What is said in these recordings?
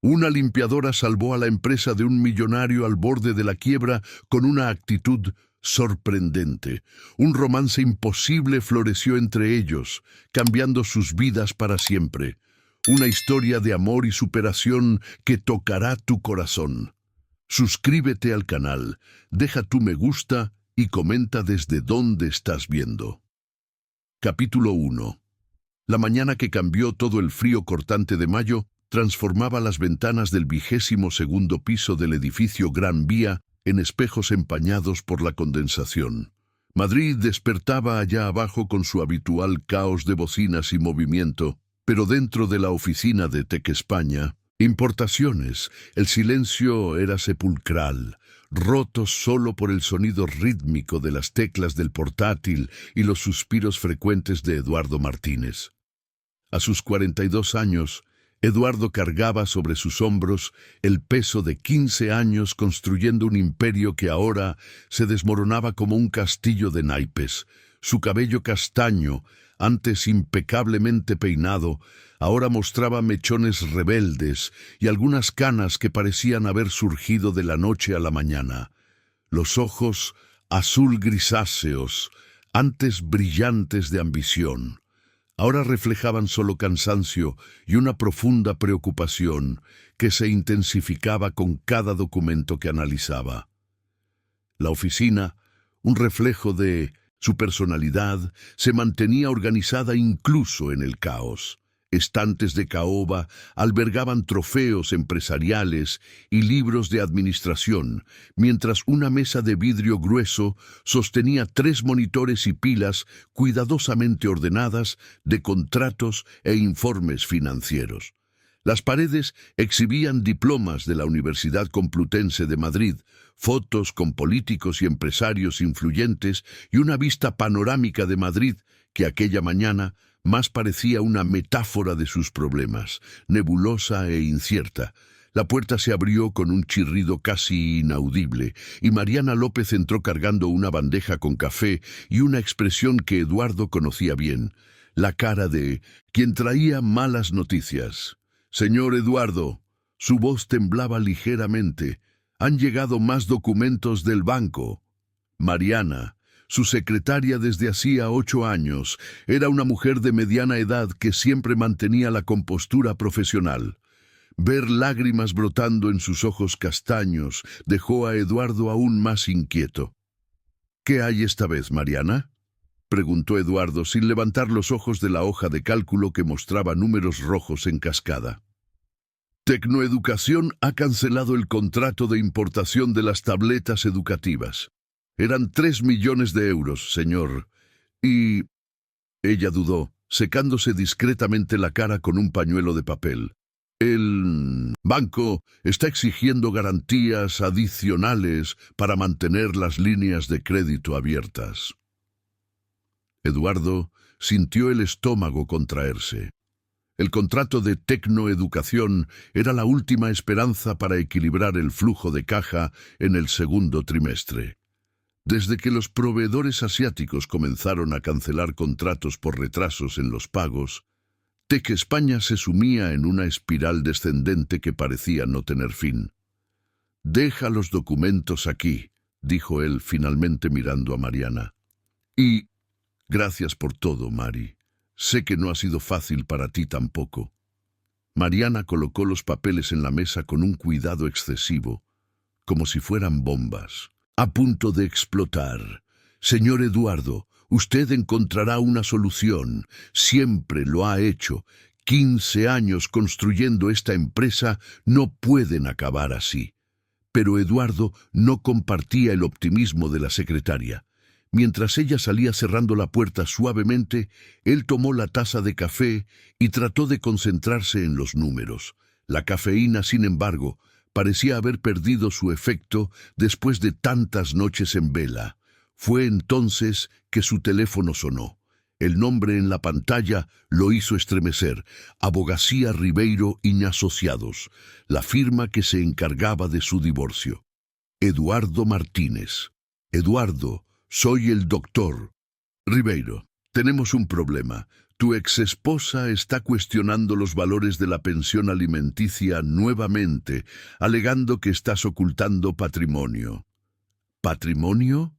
Una limpiadora salvó a la empresa de un millonario al borde de la quiebra con una actitud sorprendente. Un romance imposible floreció entre ellos, cambiando sus vidas para siempre. Una historia de amor y superación que tocará tu corazón. Suscríbete al canal, deja tu me gusta y comenta desde dónde estás viendo. Capítulo 1. La mañana que cambió todo el frío cortante de mayo transformaba las ventanas del 22º piso del edificio Gran Vía en espejos empañados por la condensación. Madrid despertaba allá abajo con su habitual caos de bocinas y movimiento, pero dentro de la oficina de Tech España, importaciones, el silencio era sepulcral, roto solo por el sonido rítmico de las teclas del portátil y los suspiros frecuentes de Eduardo Martínez. A sus 42 años, Eduardo cargaba sobre sus hombros el peso de 15 años construyendo un imperio que ahora se desmoronaba como un castillo de naipes. Su cabello castaño, antes impecablemente peinado, ahora mostraba mechones rebeldes y algunas canas que parecían haber surgido de la noche a la mañana. Los ojos azul grisáceos, antes brillantes de ambición, ahora reflejaban solo cansancio y una profunda preocupación que se intensificaba con cada documento que analizaba. La oficina, un reflejo de su personalidad, se mantenía organizada incluso en el caos. Estantes de caoba albergaban trofeos empresariales y libros de administración, mientras una mesa de vidrio grueso sostenía 3 monitores y pilas cuidadosamente ordenadas de contratos e informes financieros. Las paredes exhibían diplomas de la Universidad Complutense de Madrid, fotos con políticos y empresarios influyentes y una vista panorámica de Madrid que aquella mañana más parecía una metáfora de sus problemas, nebulosa e incierta. La puerta se abrió con un chirrido casi inaudible, y Mariana López entró cargando una bandeja con café y una expresión que Eduardo conocía bien, la cara de quien traía malas noticias. «Señor Eduardo», su voz temblaba ligeramente, «han llegado más documentos del banco». Mariana, su secretaria desde hacía 8 años, era una mujer de mediana edad que siempre mantenía la compostura profesional. Ver lágrimas brotando en sus ojos castaños dejó a Eduardo aún más inquieto. «¿Qué hay esta vez, Mariana?», preguntó Eduardo sin levantar los ojos de la hoja de cálculo que mostraba números rojos en cascada. «Tecnoeducación ha cancelado el contrato de importación de las tabletas educativas. Eran 3 millones de euros, señor. Y...» Ella dudó, secándose discretamente la cara con un pañuelo de papel. «El banco está exigiendo garantías adicionales para mantener las líneas de crédito abiertas». Eduardo sintió el estómago contraerse. El contrato de Tecnoeducación era la última esperanza para equilibrar el flujo de caja en el segundo trimestre. Desde que los proveedores asiáticos comenzaron a cancelar contratos por retrasos en los pagos, Tech España se sumía en una espiral descendente que parecía no tener fin. «Deja los documentos aquí», dijo él finalmente mirando a Mariana. «Y gracias por todo, Mari. Sé que no ha sido fácil para ti tampoco». Mariana colocó los papeles en la mesa con un cuidado excesivo, como si fueran bombas. «A punto de explotar. Señor Eduardo, usted encontrará una solución. Siempre lo ha hecho. 15 años construyendo esta empresa no pueden acabar así». Pero Eduardo no compartía el optimismo de la secretaria. Mientras ella salía cerrando la puerta suavemente, él tomó la taza de café y trató de concentrarse en los números. La cafeína, sin embargo, parecía haber perdido su efecto después de tantas noches en vela. Fue entonces que su teléfono sonó. El nombre en la pantalla lo hizo estremecer. Abogacía Ribeiro y Asociados, la firma que se encargaba de su divorcio. Eduardo Martínez. «Eduardo, soy el doctor Ribeiro. Tenemos un problema. Tu exesposa está cuestionando los valores de la pensión alimenticia nuevamente, alegando que estás ocultando patrimonio. ¿Patrimonio?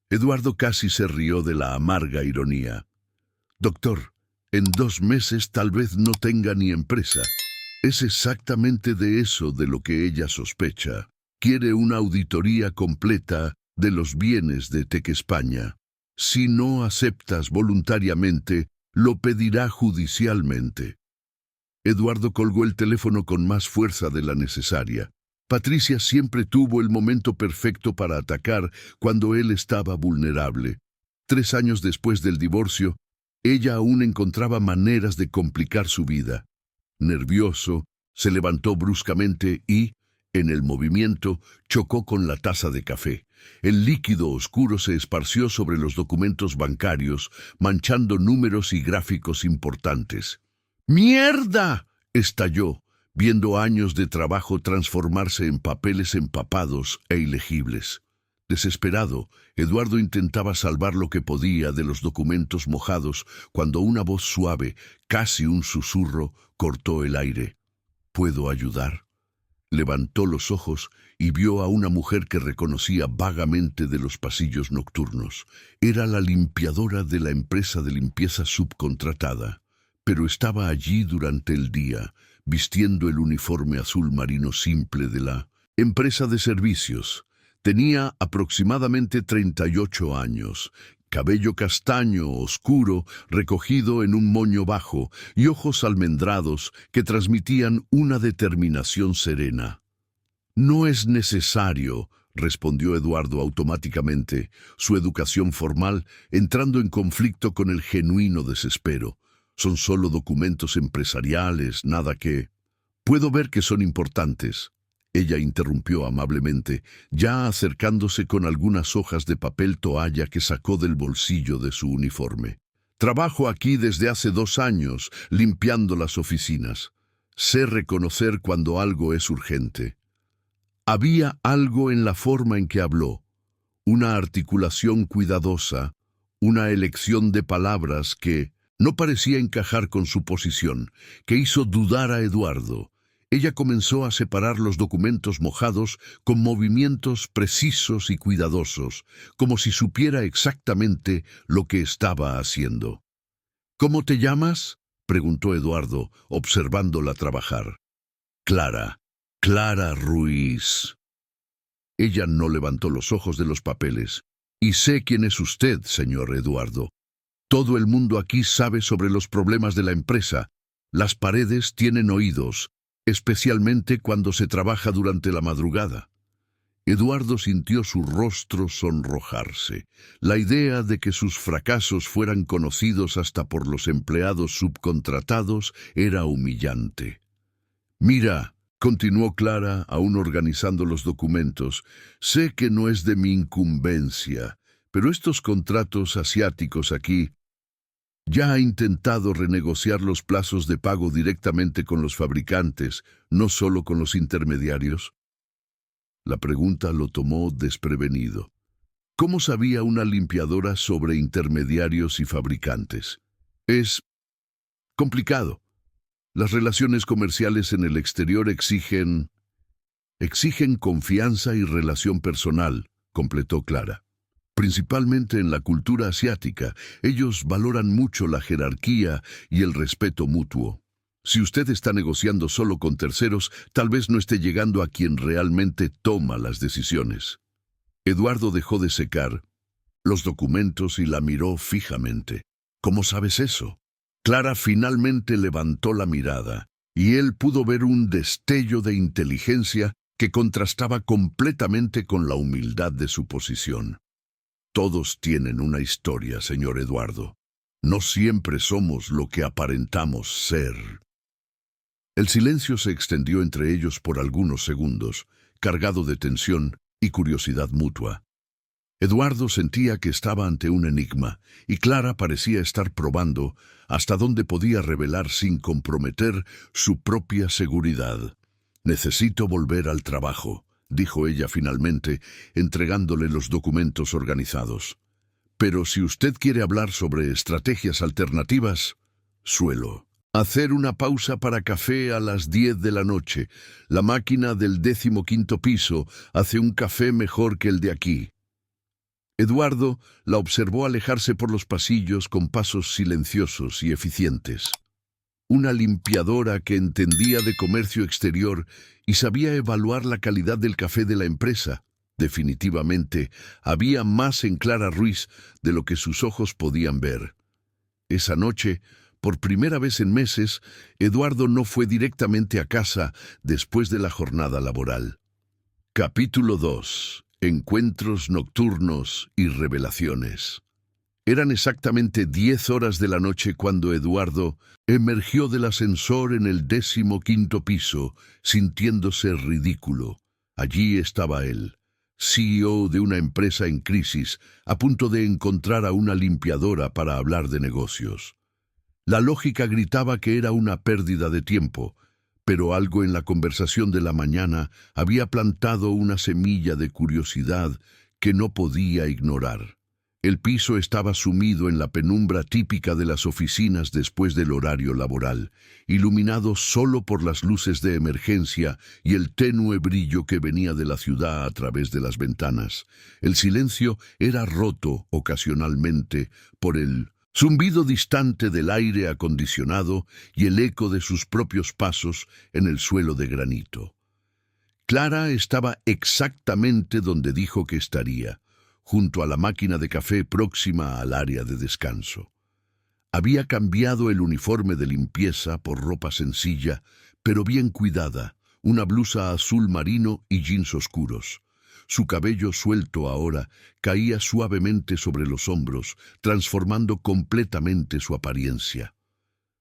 Eduardo casi se rió de la amarga ironía. Doctor, en 2 meses tal vez no tenga ni empresa. Es exactamente de eso de lo que ella sospecha. Quiere una auditoría completa de los bienes de Tech España. Si no aceptas voluntariamente, lo pedirá judicialmente. Eduardo colgó el teléfono con más fuerza de la necesaria. Patricia siempre tuvo el momento perfecto para atacar cuando él estaba vulnerable. 3 años después del divorcio, ella aún encontraba maneras de complicar su vida. Nervioso, se levantó bruscamente y, en el movimiento, chocó con la taza de café. El líquido oscuro se esparció sobre los documentos bancarios, manchando números y gráficos importantes. ¡Mierda!, estalló, viendo años de trabajo transformarse en papeles empapados e ilegibles. Desesperado, Eduardo intentaba salvar lo que podía de los documentos mojados cuando una voz suave, casi un susurro, cortó el aire. ¿Puedo ayudar? Levantó los ojos y vio a una mujer que reconocía vagamente de los pasillos nocturnos. Era la limpiadora de la empresa de limpieza subcontratada, pero estaba allí durante el día, vistiendo el uniforme azul marino simple de la empresa de servicios. Tenía aproximadamente 38 años, cabello castaño oscuro recogido en un moño bajo y ojos almendrados que transmitían una determinación serena. «No es necesario», respondió Eduardo automáticamente, su educación formal entrando en conflicto con el genuino desespero. «Son solo documentos empresariales, nada que...» «Puedo ver que son importantes». Ella interrumpió amablemente, ya acercándose con algunas hojas de papel toalla que sacó del bolsillo de su uniforme. «Trabajo aquí desde hace 2 años, limpiando las oficinas. Sé reconocer cuando algo es urgente». Había algo en la forma en que habló, una articulación cuidadosa, una elección de palabras que no parecía encajar con su posición, que hizo dudar a Eduardo. Ella comenzó a separar los documentos mojados con movimientos precisos y cuidadosos, como si supiera exactamente lo que estaba haciendo. «¿Cómo te llamas?», preguntó Eduardo, observándola trabajar. «Clara Ruiz». Ella no levantó los ojos de los papeles. «Y sé quién es usted, señor Eduardo. Todo el mundo aquí sabe sobre los problemas de la empresa. Las paredes tienen oídos, especialmente cuando se trabaja durante la madrugada». Eduardo sintió su rostro sonrojarse. La idea de que sus fracasos fueran conocidos hasta por los empleados subcontratados era humillante. «Mira», continuó Clara, aún organizando los documentos, «sé que no es de mi incumbencia, pero estos contratos asiáticos aquí... Ya ha intentado renegociar los plazos de pago directamente con los fabricantes, no solo con los intermediarios». La pregunta lo tomó desprevenido. ¿Cómo sabía una limpiadora sobre intermediarios y fabricantes? Es complicado. Las relaciones comerciales en el exterior exigen confianza y relación personal, completó Clara. Principalmente en la cultura asiática, ellos valoran mucho la jerarquía y el respeto mutuo. Si usted está negociando solo con terceros, tal vez no esté llegando a quien realmente toma las decisiones. Eduardo dejó de secar los documentos y la miró fijamente. «¿Cómo sabes eso?». Clara finalmente levantó la mirada, y él pudo ver un destello de inteligencia que contrastaba completamente con la humildad de su posición. «Todos tienen una historia, señor Eduardo. No siempre somos lo que aparentamos ser». El silencio se extendió entre ellos por algunos segundos, cargado de tensión y curiosidad mutua. Eduardo sentía que estaba ante un enigma, y Clara parecía estar probando hasta dónde podía revelar sin comprometer su propia seguridad. «Necesito volver al trabajo», dijo ella finalmente, entregándole los documentos organizados. «Pero si usted quiere hablar sobre estrategias alternativas...». Suelo hacer una pausa para café a las 10 de la noche. La máquina del 15º piso hace un café mejor que el de aquí. Eduardo la observó alejarse por los pasillos con pasos silenciosos y eficientes. Una limpiadora que entendía de comercio exterior y sabía evaluar la calidad del café de la empresa. Definitivamente, había más en Clara Ruiz de lo que sus ojos podían ver. Esa noche, por primera vez en meses, Eduardo no fue directamente a casa después de la jornada laboral. Capítulo 2. Encuentros nocturnos y revelaciones. Eran exactamente 10 horas de la noche cuando Eduardo emergió del ascensor en el 15º piso, sintiéndose ridículo. Allí estaba él, CEO de una empresa en crisis, a punto de encontrar a una limpiadora para hablar de negocios. La lógica gritaba que era una pérdida de tiempo, pero algo en la conversación de la mañana había plantado una semilla de curiosidad que no podía ignorar. El piso estaba sumido en la penumbra típica de las oficinas después del horario laboral, iluminado solo por las luces de emergencia y el tenue brillo que venía de la ciudad a través de las ventanas. El silencio era roto ocasionalmente por el zumbido distante del aire acondicionado y el eco de sus propios pasos en el suelo de granito. Clara estaba exactamente donde dijo que estaría, junto a la máquina de café próxima al área de descanso. Había cambiado el uniforme de limpieza por ropa sencilla, pero bien cuidada, una blusa azul marino y jeans oscuros. Su cabello suelto ahora caía suavemente sobre los hombros, transformando completamente su apariencia.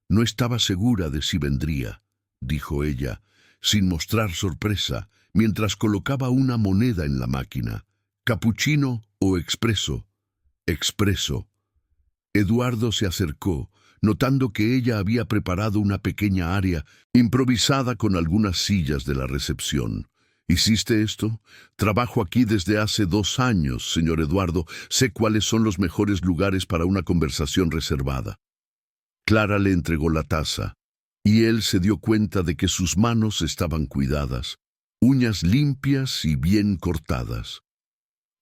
No estaba segura de si vendría, dijo ella, sin mostrar sorpresa, mientras colocaba una moneda en la máquina. ¿Capuchino o expreso? Expreso. Eduardo se acercó, notando que ella había preparado una pequeña área improvisada con algunas sillas de la recepción. ¿Hiciste esto? Trabajo aquí desde hace 2 años, señor Eduardo. Sé cuáles son los mejores lugares para una conversación reservada. Clara le entregó la taza, y él se dio cuenta de que sus manos estaban cuidadas, uñas limpias y bien cortadas.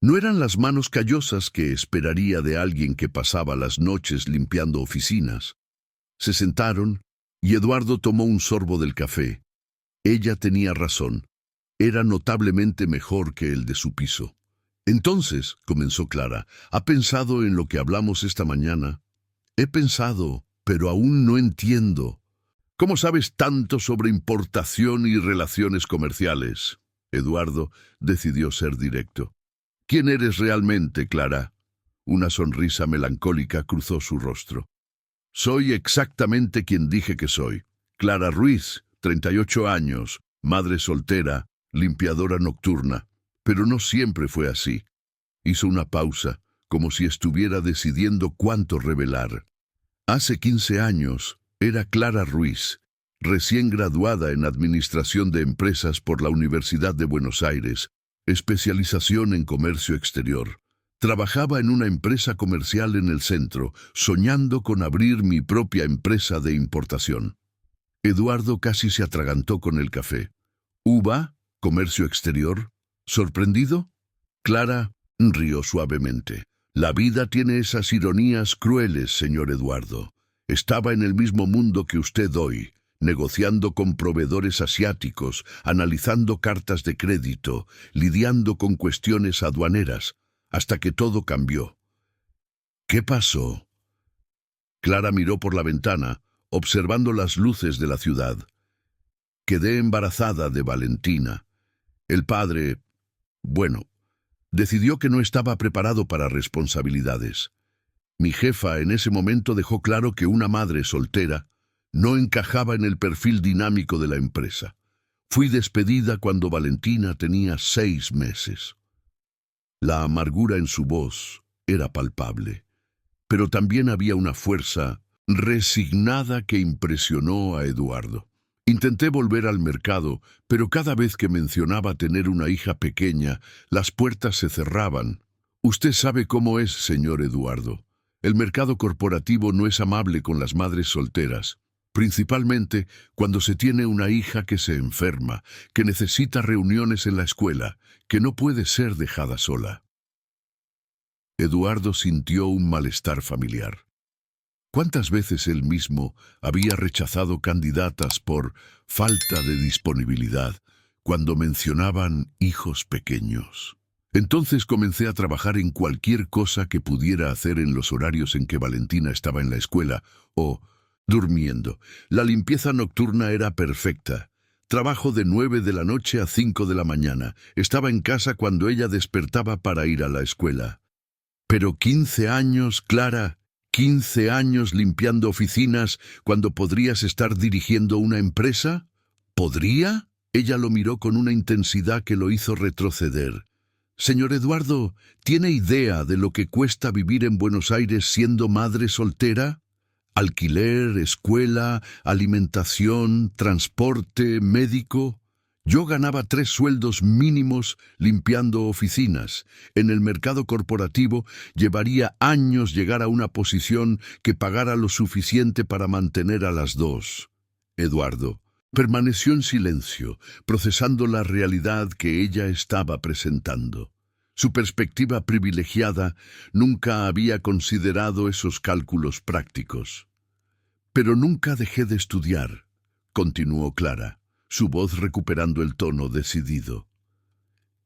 No eran las manos callosas que esperaría de alguien que pasaba las noches limpiando oficinas. Se sentaron, y Eduardo tomó un sorbo del café. Ella tenía razón. Era notablemente mejor que el de su piso. Entonces, comenzó Clara, ¿ha pensado en lo que hablamos esta mañana? He pensado, pero aún no entiendo. ¿Cómo sabes tanto sobre importación y relaciones comerciales? Eduardo decidió ser directo. ¿Quién eres realmente, Clara? Una sonrisa melancólica cruzó su rostro. Soy exactamente quien dije que soy. Clara Ruiz, 38 años, madre soltera, limpiadora nocturna. Pero no siempre fue así. Hizo una pausa, como si estuviera decidiendo cuánto revelar. Hace 15 años, era Clara Ruiz, recién graduada en Administración de Empresas por la Universidad de Buenos Aires, especialización en comercio exterior. Trabajaba en una empresa comercial en el centro, soñando con abrir mi propia empresa de importación. Eduardo casi se atragantó con el café. ¿UBA? ¿Comercio exterior? ¿Sorprendido? Clara rió suavemente. La vida tiene esas ironías crueles, señor Eduardo. Estaba en el mismo mundo que usted hoy, negociando con proveedores asiáticos, analizando cartas de crédito, lidiando con cuestiones aduaneras, hasta que todo cambió. ¿Qué pasó? Clara miró por la ventana, observando las luces de la ciudad. Quedé embarazada de Valentina. El padre, decidió que no estaba preparado para responsabilidades. Mi jefa en ese momento dejó claro que una madre soltera no encajaba en el perfil dinámico de la empresa. Fui despedida cuando Valentina tenía 6 meses. La amargura en su voz era palpable, pero también había una fuerza resignada que impresionó a Eduardo. Intenté volver al mercado, pero cada vez que mencionaba tener una hija pequeña, las puertas se cerraban. Usted sabe cómo es, señor Eduardo. El mercado corporativo no es amable con las madres solteras, principalmente cuando se tiene una hija que se enferma, que necesita reuniones en la escuela, que no puede ser dejada sola. Eduardo sintió un malestar familiar. ¿Cuántas veces él mismo había rechazado candidatas por falta de disponibilidad cuando mencionaban hijos pequeños? Entonces comencé a trabajar en cualquier cosa que pudiera hacer en los horarios en que Valentina estaba en la escuela o durmiendo. La limpieza nocturna era perfecta. Trabajo de 9 de la noche a 5 de la mañana. Estaba en casa cuando ella despertaba para ir a la escuela. Pero 15 años, Clara, 15 años limpiando oficinas cuando podrías estar dirigiendo una empresa. ¿Podría? Ella lo miró con una intensidad que lo hizo retroceder. Señor Eduardo, ¿tiene idea de lo que cuesta vivir en Buenos Aires siendo madre soltera? Alquiler, escuela, alimentación, transporte, médico. Yo ganaba 3 sueldos mínimos limpiando oficinas. En el mercado corporativo llevaría años llegar a una posición que pagara lo suficiente para mantener a las dos. Eduardo permaneció en silencio, procesando la realidad que ella estaba presentando. Su perspectiva privilegiada nunca había considerado esos cálculos prácticos. Pero nunca dejé de estudiar, continuó Clara, su voz recuperando el tono decidido.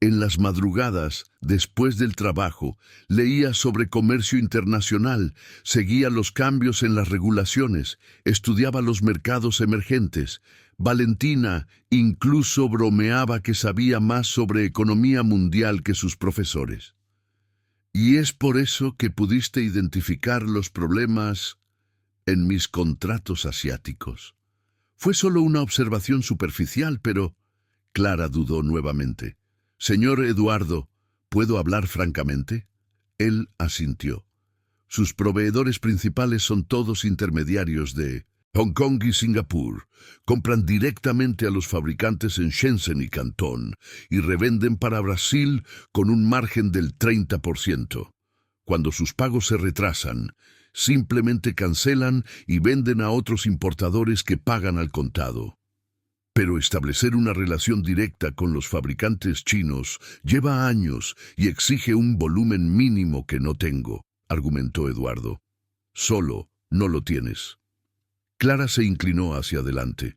En las madrugadas, después del trabajo, leía sobre comercio internacional, seguía los cambios en las regulaciones, estudiaba los mercados emergentes. Valentina incluso bromeaba que sabía más sobre economía mundial que sus profesores. Y es por eso que pudiste identificar los problemas en mis contratos asiáticos. Fue solo una observación superficial, pero Clara dudó nuevamente. Señor Eduardo, ¿puedo hablar francamente? Él asintió. Sus proveedores principales son todos intermediarios de Hong Kong y Singapur. Compran directamente a los fabricantes en Shenzhen y Cantón y revenden para Brasil con un margen del 30%. Cuando sus pagos se retrasan, simplemente cancelan y venden a otros importadores que pagan al contado. Pero establecer una relación directa con los fabricantes chinos lleva años y exige un volumen mínimo que no tengo, argumentó Eduardo. Solo no lo tienes. Clara se inclinó hacia adelante.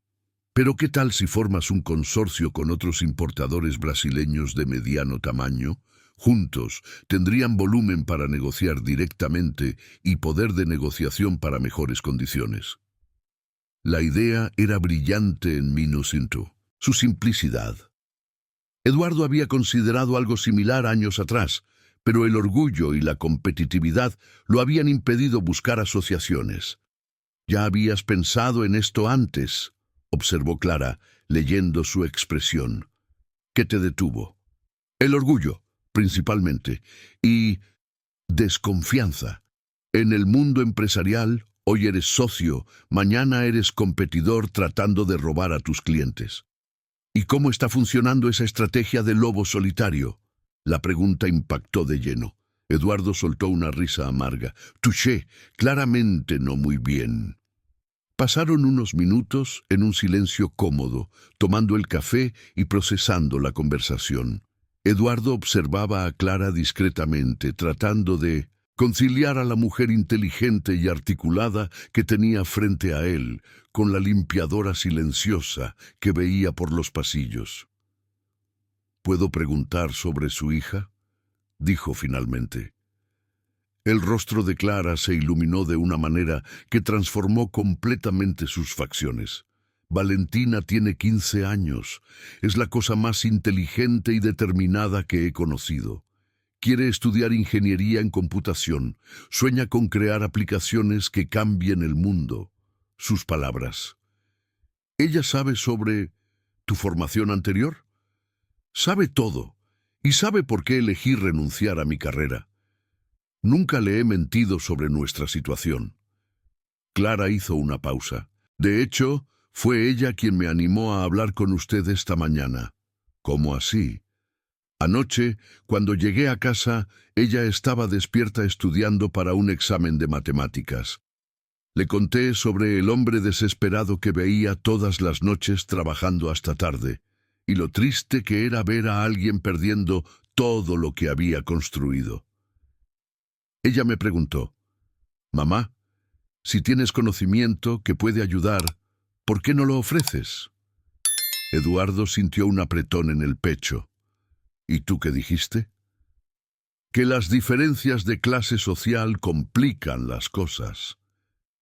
¿Pero qué tal si formas un consorcio con otros importadores brasileños de mediano tamaño? Juntos tendrían volumen para negociar directamente y poder de negociación para mejores condiciones. La idea era brillante en Minucinto, su simplicidad. Eduardo había considerado algo similar años atrás, pero el orgullo y la competitividad lo habían impedido buscar asociaciones. «Ya habías pensado en esto antes», observó Clara, leyendo su expresión. «¿Qué te detuvo?» «El orgullo, principalmente, y desconfianza. En el mundo empresarial, hoy eres socio, mañana eres competidor tratando de robar a tus clientes. ¿Y cómo está funcionando esa estrategia de lobo solitario?». La pregunta impactó de lleno. Eduardo soltó una risa amarga. «Touché, claramente no muy bien». Pasaron unos minutos en un silencio cómodo, tomando el café y procesando la conversación. Eduardo observaba a Clara discretamente, tratando de conciliar a la mujer inteligente y articulada que tenía frente a él, con la limpiadora silenciosa que veía por los pasillos. «¿Puedo preguntar sobre su hija?», dijo finalmente. El rostro de Clara se iluminó de una manera que transformó completamente sus facciones. «Valentina tiene 15 años. Es la cosa más inteligente y determinada que he conocido. Quiere estudiar ingeniería en computación. Sueña con crear aplicaciones que cambien el mundo». Sus palabras. «¿Ella sabe sobre tu formación anterior?». «Sabe todo, y sabe por qué elegí renunciar a mi carrera. Nunca le he mentido sobre nuestra situación». Clara hizo una pausa. «De hecho, fue ella quien me animó a hablar con usted esta mañana». «¿Cómo así?». Anoche, cuando llegué a casa, ella estaba despierta estudiando para un examen de matemáticas. Le conté sobre el hombre desesperado que veía todas las noches trabajando hasta tarde, y lo triste que era ver a alguien perdiendo todo lo que había construido. Ella me preguntó: «Mamá, si tienes conocimiento que puede ayudar, ¿por qué no lo ofreces?» Eduardo sintió un apretón en el pecho. ¿Y tú qué dijiste? Que las diferencias de clase social complican las cosas.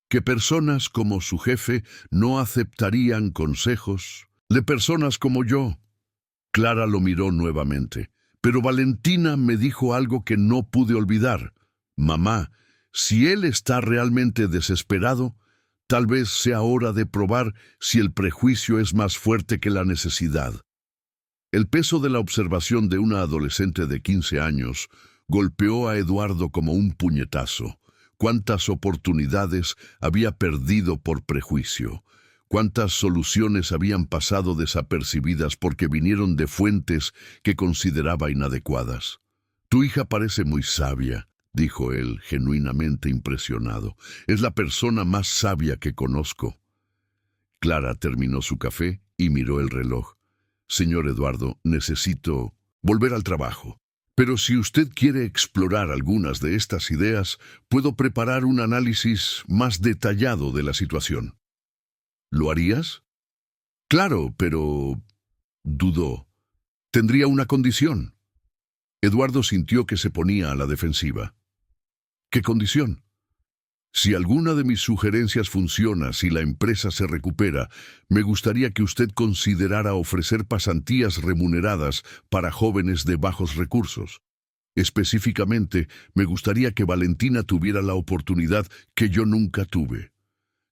Que personas como su jefe no aceptarían consejos de personas como yo. Clara lo miró nuevamente, pero Valentina me dijo algo que no pude olvidar. Mamá, si él está realmente desesperado, tal vez sea hora de probar si el prejuicio es más fuerte que la necesidad. El peso de la observación de una adolescente de 15 años golpeó a Eduardo como un puñetazo. Cuántas oportunidades había perdido por prejuicio. Cuántas soluciones habían pasado desapercibidas porque vinieron de fuentes que consideraba inadecuadas. «Tu hija parece muy sabia», dijo él, genuinamente impresionado. «Es la persona más sabia que conozco». Clara terminó su café y miró el reloj. «Señor Eduardo, necesito volver al trabajo. Pero si usted quiere explorar algunas de estas ideas, puedo preparar un análisis más detallado de la situación». «¿Lo harías?» «Claro, pero…» dudó. «Tendría una condición». Eduardo sintió que se ponía a la defensiva. «¿Qué condición?» «Si alguna de mis sugerencias funciona, si la empresa se recupera, me gustaría que usted considerara ofrecer pasantías remuneradas para jóvenes de bajos recursos. Específicamente, me gustaría que Valentina tuviera la oportunidad que yo nunca tuve».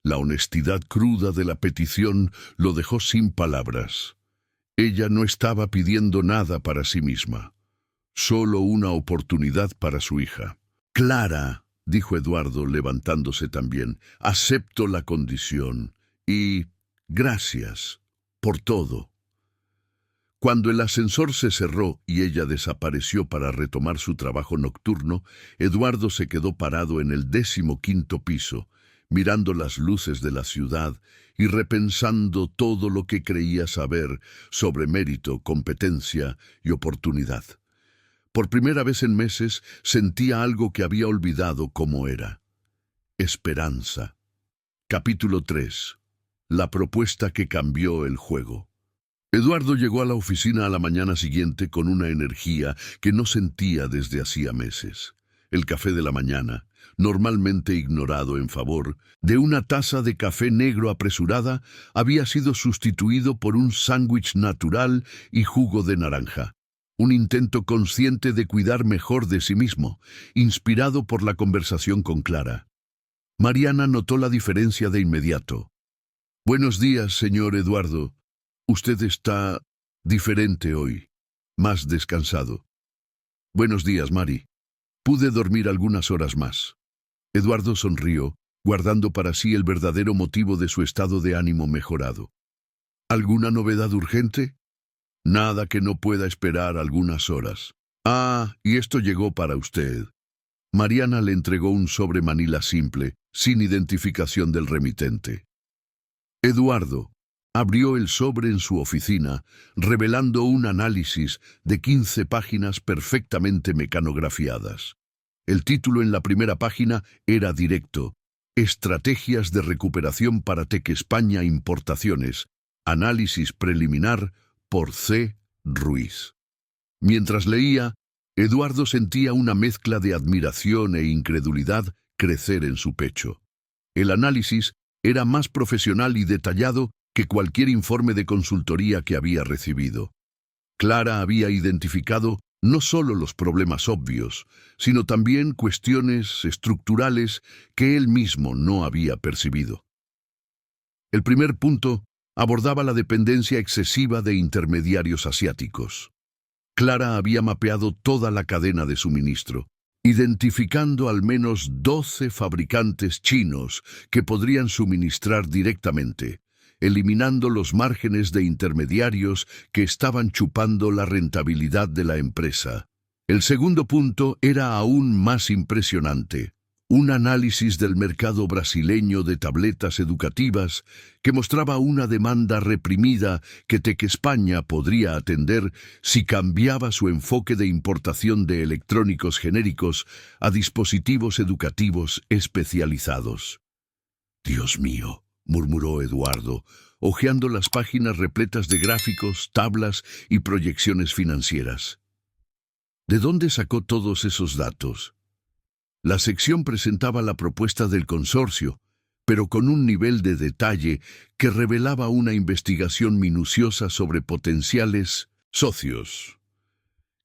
La honestidad cruda de la petición lo dejó sin palabras. Ella no estaba pidiendo nada para sí misma, solo una oportunidad para su hija. «Clara», dijo Eduardo, levantándose también, «acepto la condición y gracias por todo». Cuando el ascensor se cerró y ella desapareció para retomar su trabajo nocturno, Eduardo se quedó parado en el 15º piso, mirando las luces de la ciudad y repensando todo lo que creía saber sobre mérito, competencia y oportunidad. Por primera vez en meses sentía algo que había olvidado cómo era: esperanza. Capítulo 3. La propuesta que cambió el juego. Eduardo llegó a la oficina a la mañana siguiente con una energía que no sentía desde hacía meses. El café de la mañana, normalmente ignorado en favor de una taza de café negro apresurada, había sido sustituido por un sándwich natural y jugo de naranja. Un intento consciente de cuidar mejor de sí mismo, inspirado por la conversación con Clara. Mariana notó la diferencia de inmediato. «Buenos días, señor Eduardo. Usted está diferente hoy, más descansado». «Buenos días, Mari. Pude dormir algunas horas más». Eduardo sonrió, guardando para sí el verdadero motivo de su estado de ánimo mejorado. «¿Alguna novedad urgente?» «Nada que no pueda esperar algunas horas». «Ah, y esto llegó para usted». Mariana le entregó un sobre manila simple, sin identificación del remitente. Eduardo abrió el sobre en su oficina, revelando un análisis de 15 páginas perfectamente mecanografiadas. El título en la primera página era directo: «Estrategias de recuperación para Tec España Importaciones. Análisis preliminar por C. Ruiz». Mientras leía, Eduardo sentía una mezcla de admiración e incredulidad crecer en su pecho. El análisis era más profesional y detallado que cualquier informe de consultoría que había recibido. Clara había identificado no solo los problemas obvios, sino también cuestiones estructurales que él mismo no había percibido. El primer punto abordaba la dependencia excesiva de intermediarios asiáticos. Clara había mapeado toda la cadena de suministro, identificando al menos 12 fabricantes chinos que podrían suministrar directamente, eliminando los márgenes de intermediarios que estaban chupando la rentabilidad de la empresa. El segundo punto era aún más impresionante. Un análisis del mercado brasileño de tabletas educativas que mostraba una demanda reprimida que Tech España podría atender si cambiaba su enfoque de importación de electrónicos genéricos a dispositivos educativos especializados. «Dios mío», murmuró Eduardo, hojeando las páginas repletas de gráficos, tablas y proyecciones financieras. ¿De dónde sacó todos esos datos? La sección presentaba la propuesta del consorcio, pero con un nivel de detalle que revelaba una investigación minuciosa sobre potenciales socios.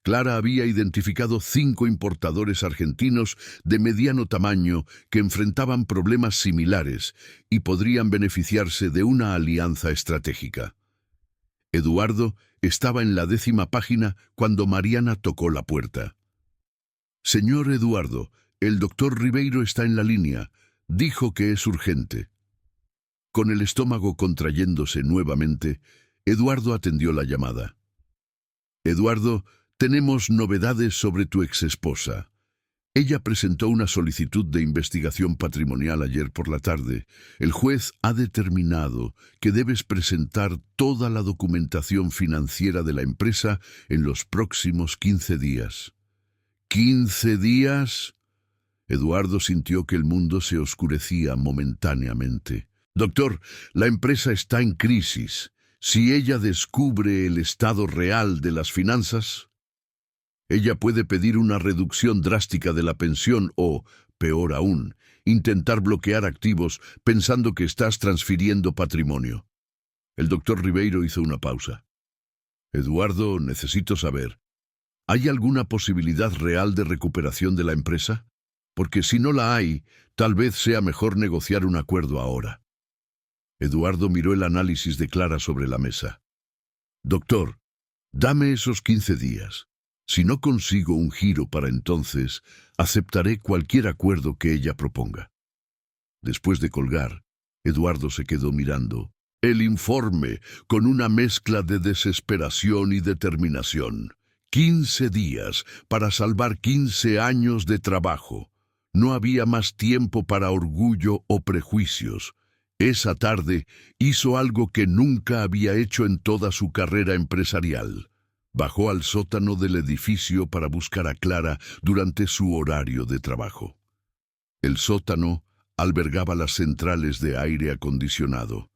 Clara había identificado 5 importadores argentinos de mediano tamaño que enfrentaban problemas similares y podrían beneficiarse de una alianza estratégica. Eduardo estaba en la 10ª página cuando Mariana tocó la puerta. «Señor Eduardo, el doctor Ribeiro está en la línea. Dijo que es urgente». Con el estómago contrayéndose nuevamente, Eduardo atendió la llamada. «Eduardo, tenemos novedades sobre tu exesposa. Ella presentó una solicitud de investigación patrimonial ayer por la tarde. El juez ha determinado que debes presentar toda la documentación financiera de la empresa en los próximos 15 días». ¿15 días? Eduardo sintió que el mundo se oscurecía momentáneamente. «Doctor, la empresa está en crisis. Si ella descubre el estado real de las finanzas, ella puede pedir una reducción drástica de la pensión o, peor aún, intentar bloquear activos pensando que estás transfiriendo patrimonio». El doctor Ribeiro hizo una pausa. «Eduardo, necesito saber, ¿hay alguna posibilidad real de recuperación de la empresa? Porque si no la hay, tal vez sea mejor negociar un acuerdo ahora». Eduardo miró el análisis de Clara sobre la mesa. «Doctor, dame esos 15 días. Si no consigo un giro para entonces, aceptaré cualquier acuerdo que ella proponga». Después de colgar, Eduardo se quedó mirando el informe con una mezcla de desesperación y determinación. 15 días para salvar 15 años de trabajo. No había más tiempo para orgullo o prejuicios. Esa tarde hizo algo que nunca había hecho en toda su carrera empresarial. Bajó al sótano del edificio para buscar a Clara durante su horario de trabajo. El sótano albergaba las centrales de aire acondicionado,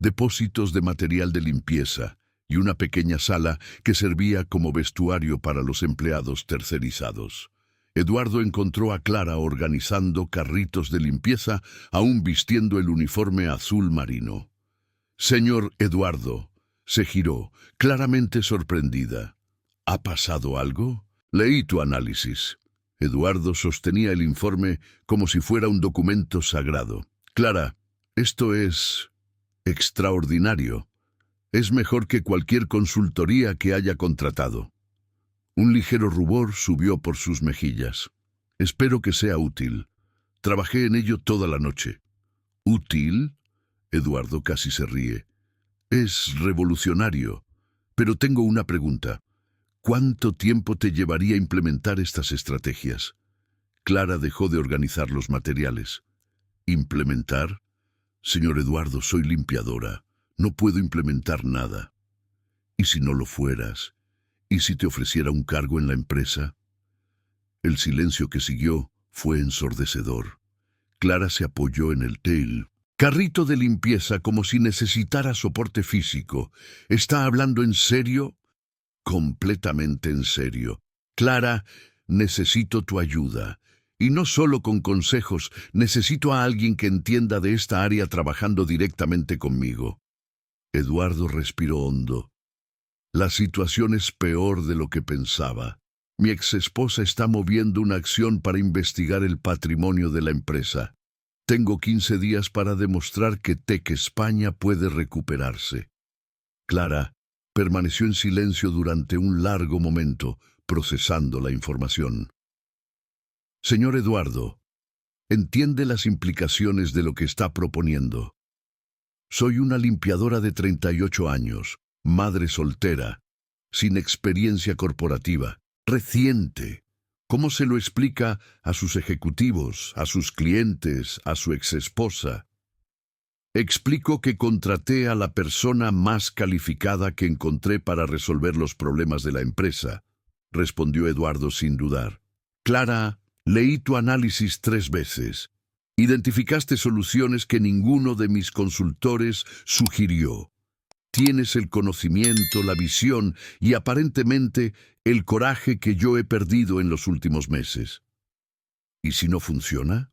depósitos de material de limpieza y una pequeña sala que servía como vestuario para los empleados tercerizados. Eduardo encontró a Clara organizando carritos de limpieza, aún vistiendo el uniforme azul marino. «Señor Eduardo», se giró, claramente sorprendida. «¿Ha pasado algo? Leí tu análisis». Eduardo sostenía el informe como si fuera un documento sagrado. «Clara, esto es extraordinario. Es mejor que cualquier consultoría que haya contratado». Un ligero rubor subió por sus mejillas. «Espero que sea útil. Trabajé en ello toda la noche». «¿Útil?» Eduardo casi se ríe. «Es revolucionario. Pero tengo una pregunta. ¿Cuánto tiempo te llevaría implementar estas estrategias?» Clara dejó de organizar los materiales. «¿Implementar? Señor Eduardo, soy limpiadora. No puedo implementar nada». «¿Y si no lo fueras? ¿Y si te ofreciera un cargo en la empresa?» El silencio que siguió fue ensordecedor. Clara se apoyó en el tail. «Carrito de limpieza como si necesitara soporte físico. ¿Está hablando en serio?» «Completamente en serio. Clara, necesito tu ayuda. Y no solo con consejos, necesito a alguien que entienda de esta área trabajando directamente conmigo». Eduardo respiró hondo. «La situación es peor de lo que pensaba. Mi exesposa está moviendo una acción para investigar el patrimonio de la empresa. Tengo 15 días para demostrar que Tech España puede recuperarse». Clara permaneció en silencio durante un largo momento, procesando la información. «Señor Eduardo, ¿entiende las implicaciones de lo que está proponiendo?» Soy una limpiadora de 38 años, madre soltera, sin experiencia corporativa, reciente. ¿Cómo se lo explica a sus ejecutivos, a sus clientes, a su exesposa? Explico que contraté a la persona más calificada que encontré para resolver los problemas de la empresa, respondió Eduardo sin dudar. Clara, leí tu análisis 3 veces. Identificaste soluciones que ninguno de mis consultores sugirió. Tienes el conocimiento, la visión y aparentemente el coraje que yo he perdido en los últimos meses. ¿Y si no funciona?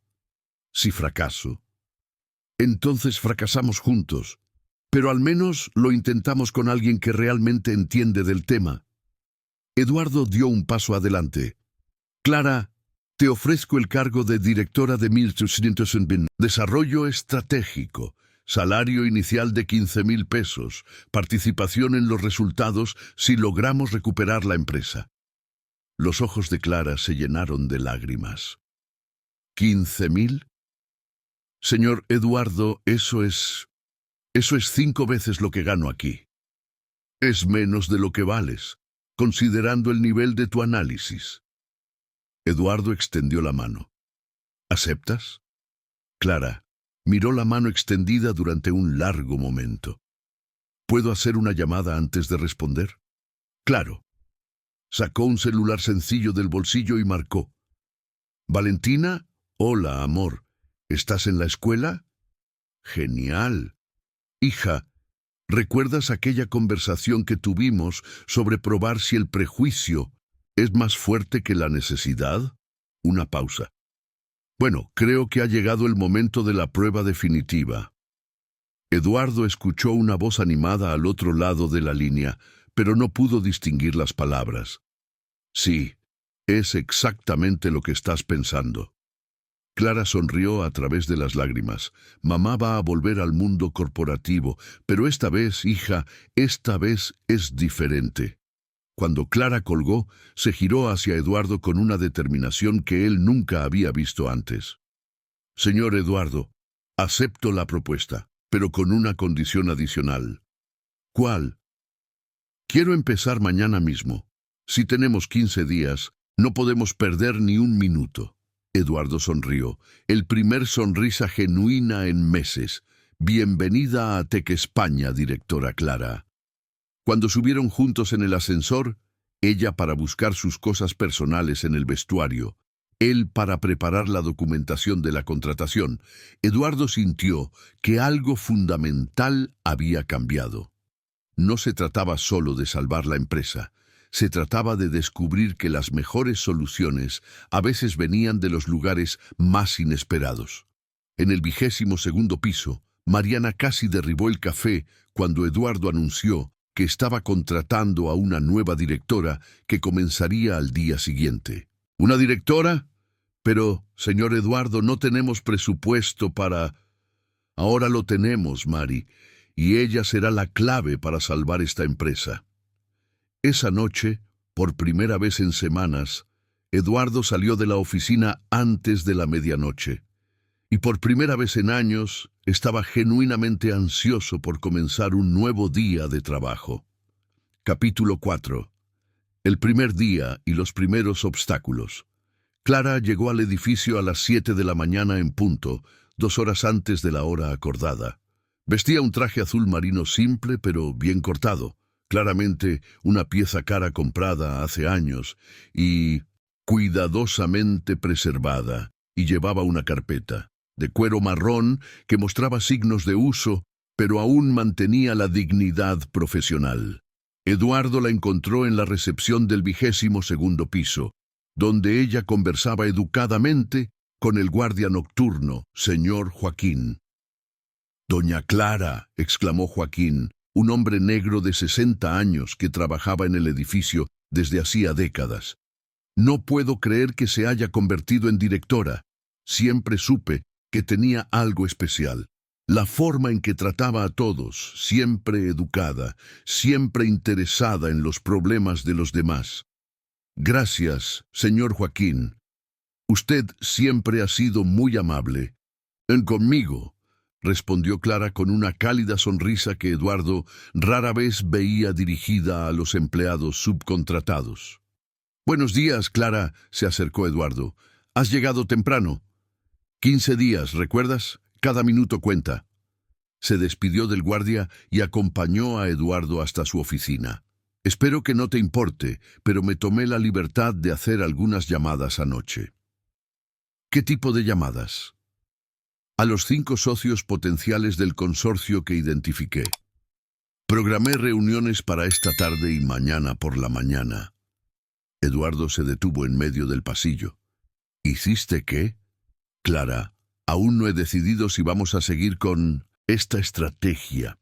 Si fracaso. Entonces fracasamos juntos, pero al menos lo intentamos con alguien que realmente entiende del tema. Eduardo dio un paso adelante. Clara, te ofrezco el cargo de directora de 1.300 Desarrollo estratégico, salario inicial de 15,000 pesos, participación en los resultados si logramos recuperar la empresa. Los ojos de Clara se llenaron de lágrimas. ¿15,000? Señor Eduardo, eso es 5 veces lo que gano aquí. Es menos de lo que vales, considerando el nivel de tu análisis. Eduardo extendió la mano. ¿Aceptas? Clara miró la mano extendida durante un largo momento. ¿Puedo hacer una llamada antes de responder? Claro. Sacó un celular sencillo del bolsillo y marcó. Valentina, hola, amor. ¿Estás en la escuela? Genial. Hija, ¿recuerdas aquella conversación que tuvimos sobre probar si el prejuicio es más fuerte que la necesidad? Una pausa. Bueno, creo que ha llegado el momento de la prueba definitiva. Eduardo escuchó una voz animada al otro lado de la línea, pero no pudo distinguir las palabras. Sí, es exactamente lo que estás pensando. Clara sonrió a través de las lágrimas. Mamá va a volver al mundo corporativo, pero esta vez, hija, esta vez es diferente. Cuando Clara colgó, se giró hacia Eduardo con una determinación que él nunca había visto antes. Señor Eduardo, acepto la propuesta, pero con una condición adicional. ¿Cuál? Quiero empezar mañana mismo. Si tenemos 15 días, no podemos perder ni un minuto. Eduardo sonrió, el primer sonrisa genuina en meses. Bienvenida a Tec España, directora Clara. Cuando subieron juntos en el ascensor, ella para buscar sus cosas personales en el vestuario, él para preparar la documentación de la contratación, Eduardo sintió que algo fundamental había cambiado. No se trataba solo de salvar la empresa, se trataba de descubrir que las mejores soluciones a veces venían de los lugares más inesperados. En el 22º piso, Mariana casi derribó el café cuando Eduardo anunció que estaba contratando a una nueva directora que comenzaría al día siguiente. ¿Una directora? Pero, señor Eduardo, no tenemos presupuesto para... Ahora lo tenemos, Mari, y ella será la clave para salvar esta empresa. Esa noche, por primera vez en semanas, Eduardo salió de la oficina antes de la medianoche. Y por primera vez en años, estaba genuinamente ansioso por comenzar un nuevo día de trabajo. Capítulo 4. El primer día y los primeros obstáculos. Clara llegó al edificio a las 7 de la mañana en punto, 2 horas antes de la hora acordada. Vestía un traje azul marino simple pero bien cortado, claramente una pieza cara comprada hace años y cuidadosamente preservada, y llevaba una carpeta de cuero marrón que mostraba signos de uso, pero aún mantenía la dignidad profesional. Eduardo la encontró en la recepción del 22º piso, donde ella conversaba educadamente con el guardia nocturno, señor Joaquín. «Doña Clara», exclamó Joaquín, un hombre negro de 60 años que trabajaba en el edificio desde hacía décadas. «No puedo creer que se haya convertido en directora. Siempre supe que tenía algo especial. La forma en que trataba a todos, siempre educada, siempre interesada en los problemas de los demás. Gracias, señor Joaquín. Usted siempre ha sido muy amable. Conmigo. respondió Clara con una cálida sonrisa que Eduardo rara vez veía dirigida a los empleados subcontratados. «Buenos días, Clara», se acercó Eduardo. «Has llegado temprano». 15 días, ¿recuerdas? Cada minuto cuenta. Se despidió del guardia y acompañó a Eduardo hasta su oficina. «Espero que no te importe, pero me tomé la libertad de hacer algunas llamadas anoche». «¿Qué tipo de llamadas?» «A los 5 socios potenciales del consorcio que identifiqué. Programé reuniones para esta tarde y mañana por la mañana». Eduardo se detuvo en medio del pasillo. «¿Hiciste qué?» «Clara, aún no he decidido si vamos a seguir con esta estrategia».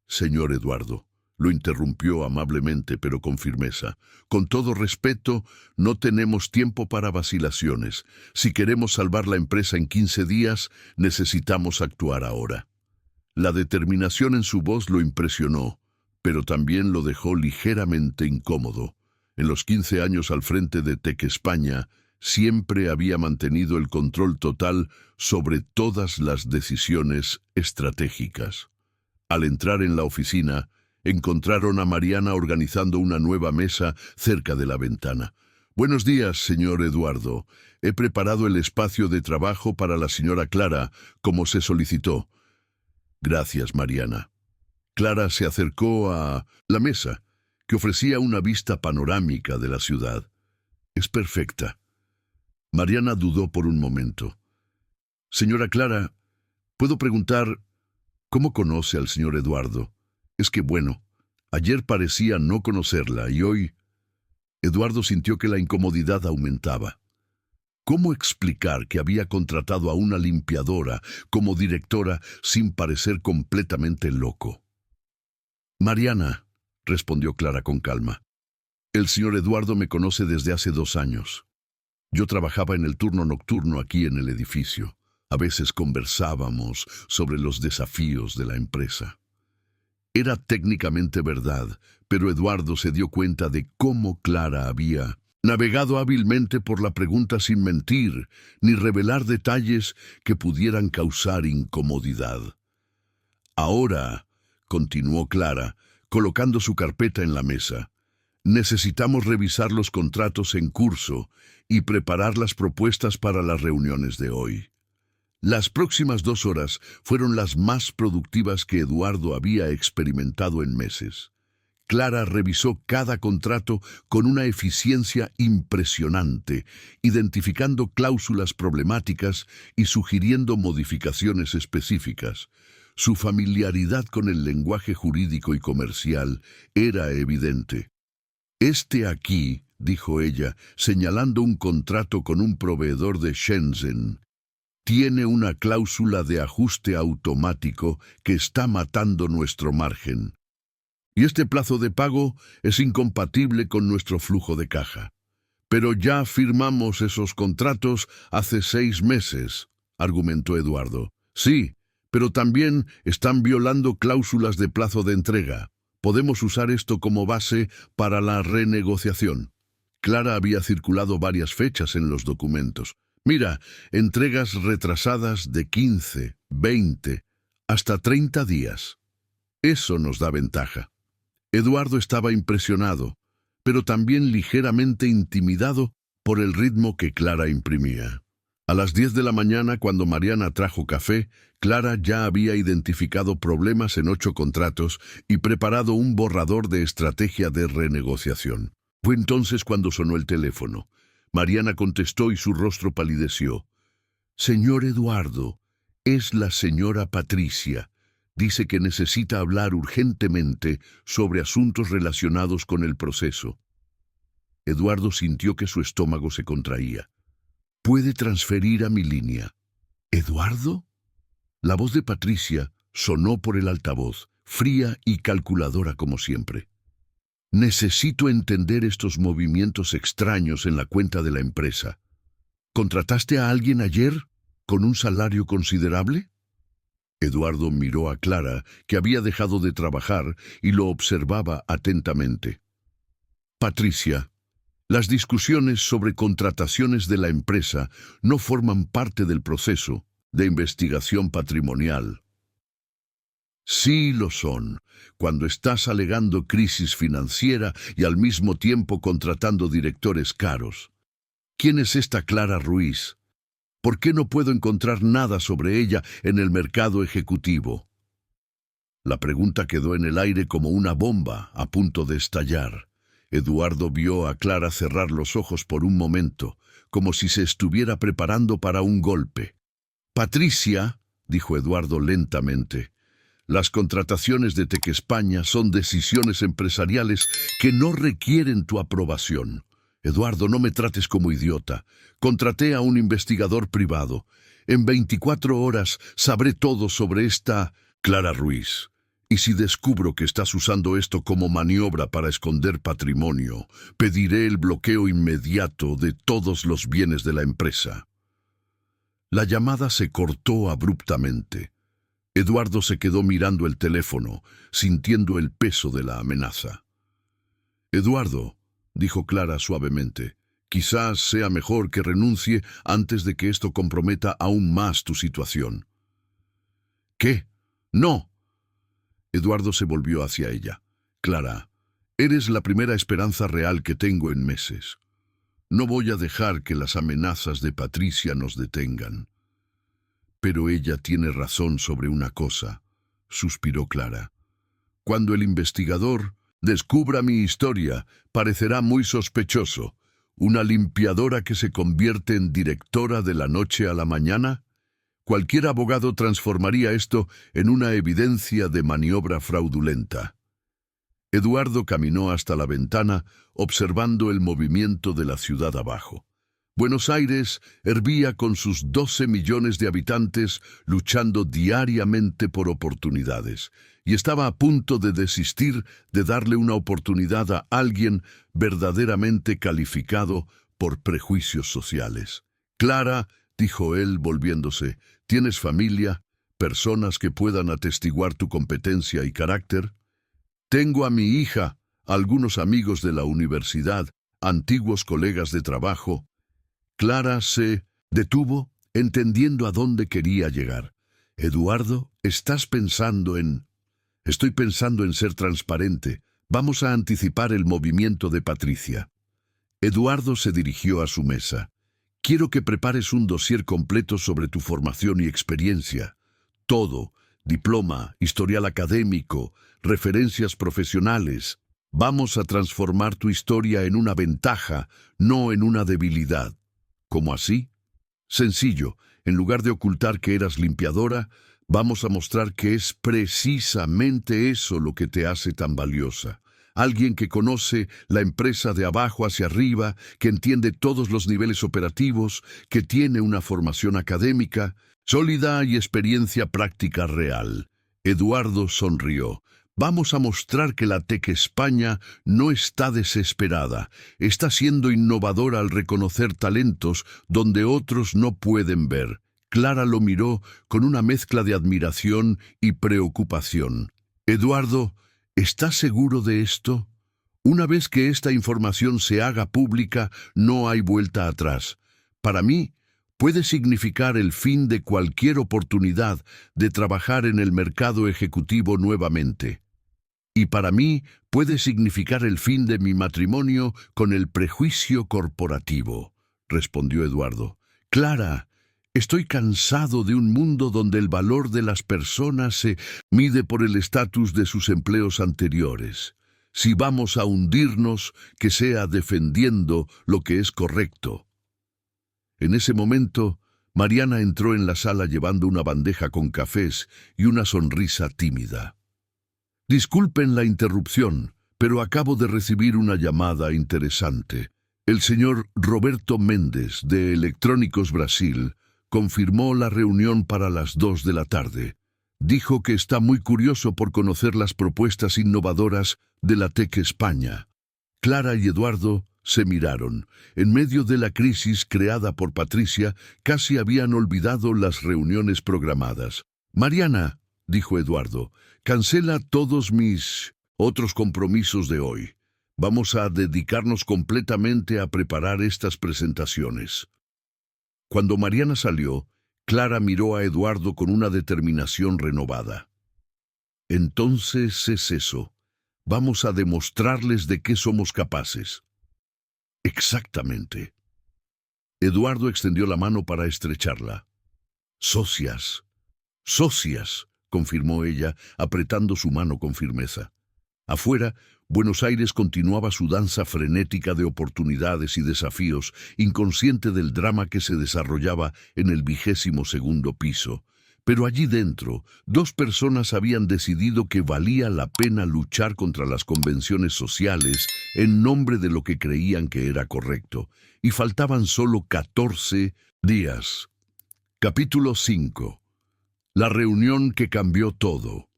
«Señor Eduardo», lo interrumpió amablemente pero con firmeza. «Con todo respeto, no tenemos tiempo para vacilaciones. Si queremos salvar la empresa en 15 días, necesitamos actuar ahora». La determinación en su voz lo impresionó, pero también lo dejó ligeramente incómodo. En los 15 años al frente de Tech España, siempre había mantenido el control total sobre todas las decisiones estratégicas. Al entrar en la oficina, encontraron a Mariana organizando una nueva mesa cerca de la ventana. «Buenos días, señor Eduardo. He preparado el espacio de trabajo para la señora Clara, como se solicitó». «Gracias, Mariana». Clara se acercó a la mesa, que ofrecía una vista panorámica de la ciudad. «Es perfecta». Mariana dudó por un momento. «Señora Clara, ¿puedo preguntar cómo conoce al señor Eduardo? Es que, bueno, ayer parecía no conocerla y hoy...» Eduardo sintió que la incomodidad aumentaba. ¿Cómo explicar que había contratado a una limpiadora como directora sin parecer completamente loco? «Mariana», respondió Clara con calma, «el señor Eduardo me conoce desde hace 2 años. Yo trabajaba en el turno nocturno aquí en el edificio. A veces conversábamos sobre los desafíos de la empresa». Era técnicamente verdad, pero Eduardo se dio cuenta de cómo Clara había navegado hábilmente por la pregunta sin mentir, ni revelar detalles que pudieran causar incomodidad. «Ahora», continuó Clara, colocando su carpeta en la mesa, «necesitamos revisar los contratos en curso y preparar las propuestas para las reuniones de hoy». Las próximas 2 horas fueron las más productivas que Eduardo había experimentado en meses. Clara revisó cada contrato con una eficiencia impresionante, identificando cláusulas problemáticas y sugiriendo modificaciones específicas. Su familiaridad con el lenguaje jurídico y comercial era evidente. «Este aquí», dijo ella, señalando un contrato con un proveedor de Shenzhen, «tiene una cláusula de ajuste automático que está matando nuestro margen. Y este plazo de pago es incompatible con nuestro flujo de caja. Pero ya firmamos esos contratos hace 6 meses», argumentó Eduardo. «Sí, pero también están violando cláusulas de plazo de entrega. Podemos usar esto como base para la renegociación». Clara había circulado varias fechas en los documentos. «Mira, entregas retrasadas de 15, 20, hasta 30 días. Eso nos da ventaja». Eduardo estaba impresionado, pero también ligeramente intimidado por el ritmo que Clara imprimía. A las 10 de la mañana, cuando Mariana trajo café, Clara ya había identificado problemas en 8 contratos y preparado un borrador de estrategia de renegociación. Fue entonces cuando sonó el teléfono. Mariana contestó y su rostro palideció. «Señor Eduardo, es la señora Patricia. Dice que necesita hablar urgentemente sobre asuntos relacionados con el proceso». Eduardo sintió que su estómago se contraía. «¿Puede transferir a mi línea?» «¿Eduardo?» La voz de Patricia sonó por el altavoz, fría y calculadora como siempre. «Necesito entender estos movimientos extraños en la cuenta de la empresa. ¿Contrataste a alguien ayer con un salario considerable?» Eduardo miró a Clara, que había dejado de trabajar, y lo observaba atentamente. «Patricia, las discusiones sobre contrataciones de la empresa no forman parte del proceso de investigación patrimonial». Sí lo son, cuando estás alegando crisis financiera y al mismo tiempo contratando directores caros. ¿Quién es esta Clara Ruiz? ¿Por qué no puedo encontrar nada sobre ella en el mercado ejecutivo? La pregunta quedó en el aire como una bomba a punto de estallar. Eduardo vio a Clara cerrar los ojos por un momento, como si se estuviera preparando para un golpe. «Patricia», dijo Eduardo lentamente, «las contrataciones de Tech España son decisiones empresariales que no requieren tu aprobación. Eduardo, no me trates como idiota. Contraté a un investigador privado. En 24 horas sabré todo sobre esta Clara Ruiz. Y si descubro que estás usando esto como maniobra para esconder patrimonio, pediré el bloqueo inmediato de todos los bienes de la empresa». La llamada se cortó abruptamente. Eduardo se quedó mirando el teléfono, sintiendo el peso de la amenaza. «Eduardo», dijo Clara suavemente, «quizás sea mejor que renuncie antes de que esto comprometa aún más tu situación». «¿Qué? No». Eduardo se volvió hacia ella. «Clara, eres la primera esperanza real que tengo en meses. No voy a dejar que las amenazas de Patricia nos detengan». «Pero ella tiene razón sobre una cosa», suspiró Clara. «Cuando el investigador descubra mi historia, parecerá muy sospechoso. ¿Una limpiadora que se convierte en directora de la noche a la mañana? Cualquier abogado transformaría esto en una evidencia de maniobra fraudulenta». Eduardo caminó hasta la ventana, observando el movimiento de la ciudad abajo. Buenos Aires hervía con sus 12 millones de habitantes luchando diariamente por oportunidades, y estaba a punto de desistir de darle una oportunidad a alguien verdaderamente calificado por prejuicios sociales. «Clara», dijo él volviéndose, «¿tienes familia? ¿Personas que puedan atestiguar tu competencia y carácter?» «Tengo a mi hija, algunos amigos de la universidad, antiguos colegas de trabajo». Clara se detuvo, entendiendo a dónde quería llegar. «Eduardo, estás pensando en...» «Estoy pensando en ser transparente. Vamos a anticipar el movimiento de Patricia». Eduardo se dirigió a su mesa. «Quiero que prepares un dossier completo sobre tu formación y experiencia. Todo, diploma, historial académico, referencias profesionales. Vamos a transformar tu historia en una ventaja, no en una debilidad». «¿Cómo así?» «Sencillo. En lugar de ocultar que eras limpiadora, vamos a mostrar que es precisamente eso lo que te hace tan valiosa. Alguien que conoce la empresa de abajo hacia arriba, que entiende todos los niveles operativos, que tiene una formación académica sólida y experiencia práctica real». Eduardo sonrió. «Vamos a mostrar que la Tech España no está desesperada, está siendo innovadora al reconocer talentos donde otros no pueden ver». Clara lo miró con una mezcla de admiración y preocupación. «Eduardo, ¿estás seguro de esto? Una vez que esta información se haga pública, no hay vuelta atrás. Para mí, puede significar el fin de cualquier oportunidad de trabajar en el mercado ejecutivo nuevamente. Y para mí puede significar el fin de mi matrimonio con el prejuicio corporativo», respondió Eduardo. «Clara, estoy cansado de un mundo donde el valor de las personas se mide por el estatus de sus empleos anteriores. Si vamos a hundirnos, que sea defendiendo lo que es correcto». En ese momento, Mariana entró en la sala llevando una bandeja con cafés y una sonrisa tímida. «Disculpen la interrupción, pero acabo de recibir una llamada interesante. El señor Roberto Méndez, de Electrónicos Brasil, confirmó la reunión para las 2 de la tarde. Dijo que está muy curioso por conocer las propuestas innovadoras de la Tech España». Clara y Eduardo se miraron. En medio de la crisis creada por Patricia, casi habían olvidado las reuniones programadas. «Mariana», dijo Eduardo, «cancela todos mis otros compromisos de hoy. Vamos a dedicarnos completamente a preparar estas presentaciones». Cuando Mariana salió, Clara miró a Eduardo con una determinación renovada. Entonces es eso. Vamos a demostrarles de qué somos capaces. Exactamente. Eduardo extendió la mano para estrecharla. Socias. Socias, confirmó ella, apretando su mano con firmeza. Afuera, Buenos Aires continuaba su danza frenética de oportunidades y desafíos, inconsciente del drama que se desarrollaba en el 22º piso. Pero allí dentro, dos personas habían decidido que valía la pena luchar contra las convenciones sociales en nombre de lo que creían que era correcto, y faltaban solo 14 días. Capítulo 5. La reunión que cambió todo.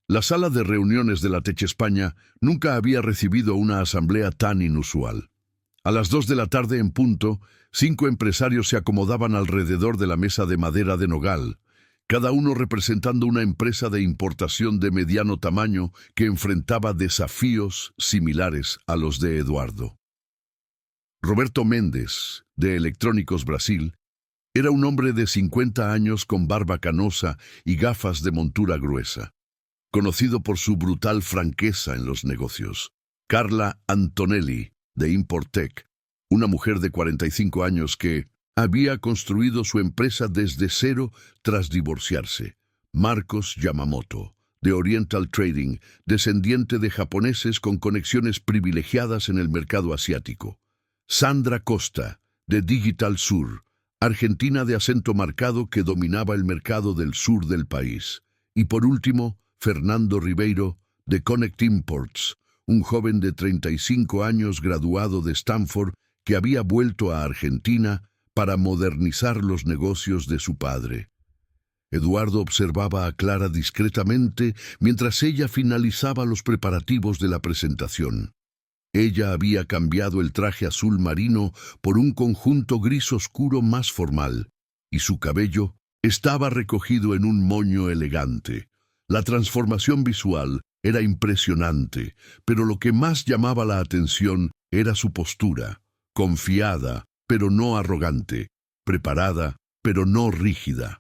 La sala de reuniones de la Tech España nunca había recibido una asamblea tan inusual. A las 2 de la tarde en punto, 5 empresarios se acomodaban alrededor de la mesa de madera de nogal, cada uno representando una empresa de importación de mediano tamaño que enfrentaba desafíos similares a los de Eduardo. Roberto Méndez, de Electrónicos Brasil, era un hombre de 50 años con barba canosa y gafas de montura gruesa, conocido por su brutal franqueza en los negocios. Carla Antonelli, de Importec, una mujer de 45 años que había construido su empresa desde cero tras divorciarse. Marcos Yamamoto, de Oriental Trading, descendiente de japoneses con conexiones privilegiadas en el mercado asiático. Sandra Costa, de Digital Sur, argentina de acento marcado que dominaba el mercado del sur del país. Y por último, Fernando Ribeiro, de Connect Imports, un joven de 35 años graduado de Stanford que había vuelto a Argentina para modernizar los negocios de su padre. Eduardo observaba a Clara discretamente mientras ella finalizaba los preparativos de la presentación. Ella había cambiado el traje azul marino por un conjunto gris oscuro más formal, y su cabello estaba recogido en un moño elegante. La transformación visual era impresionante, pero lo que más llamaba la atención era su postura, confiada, pero no arrogante, preparada, pero no rígida.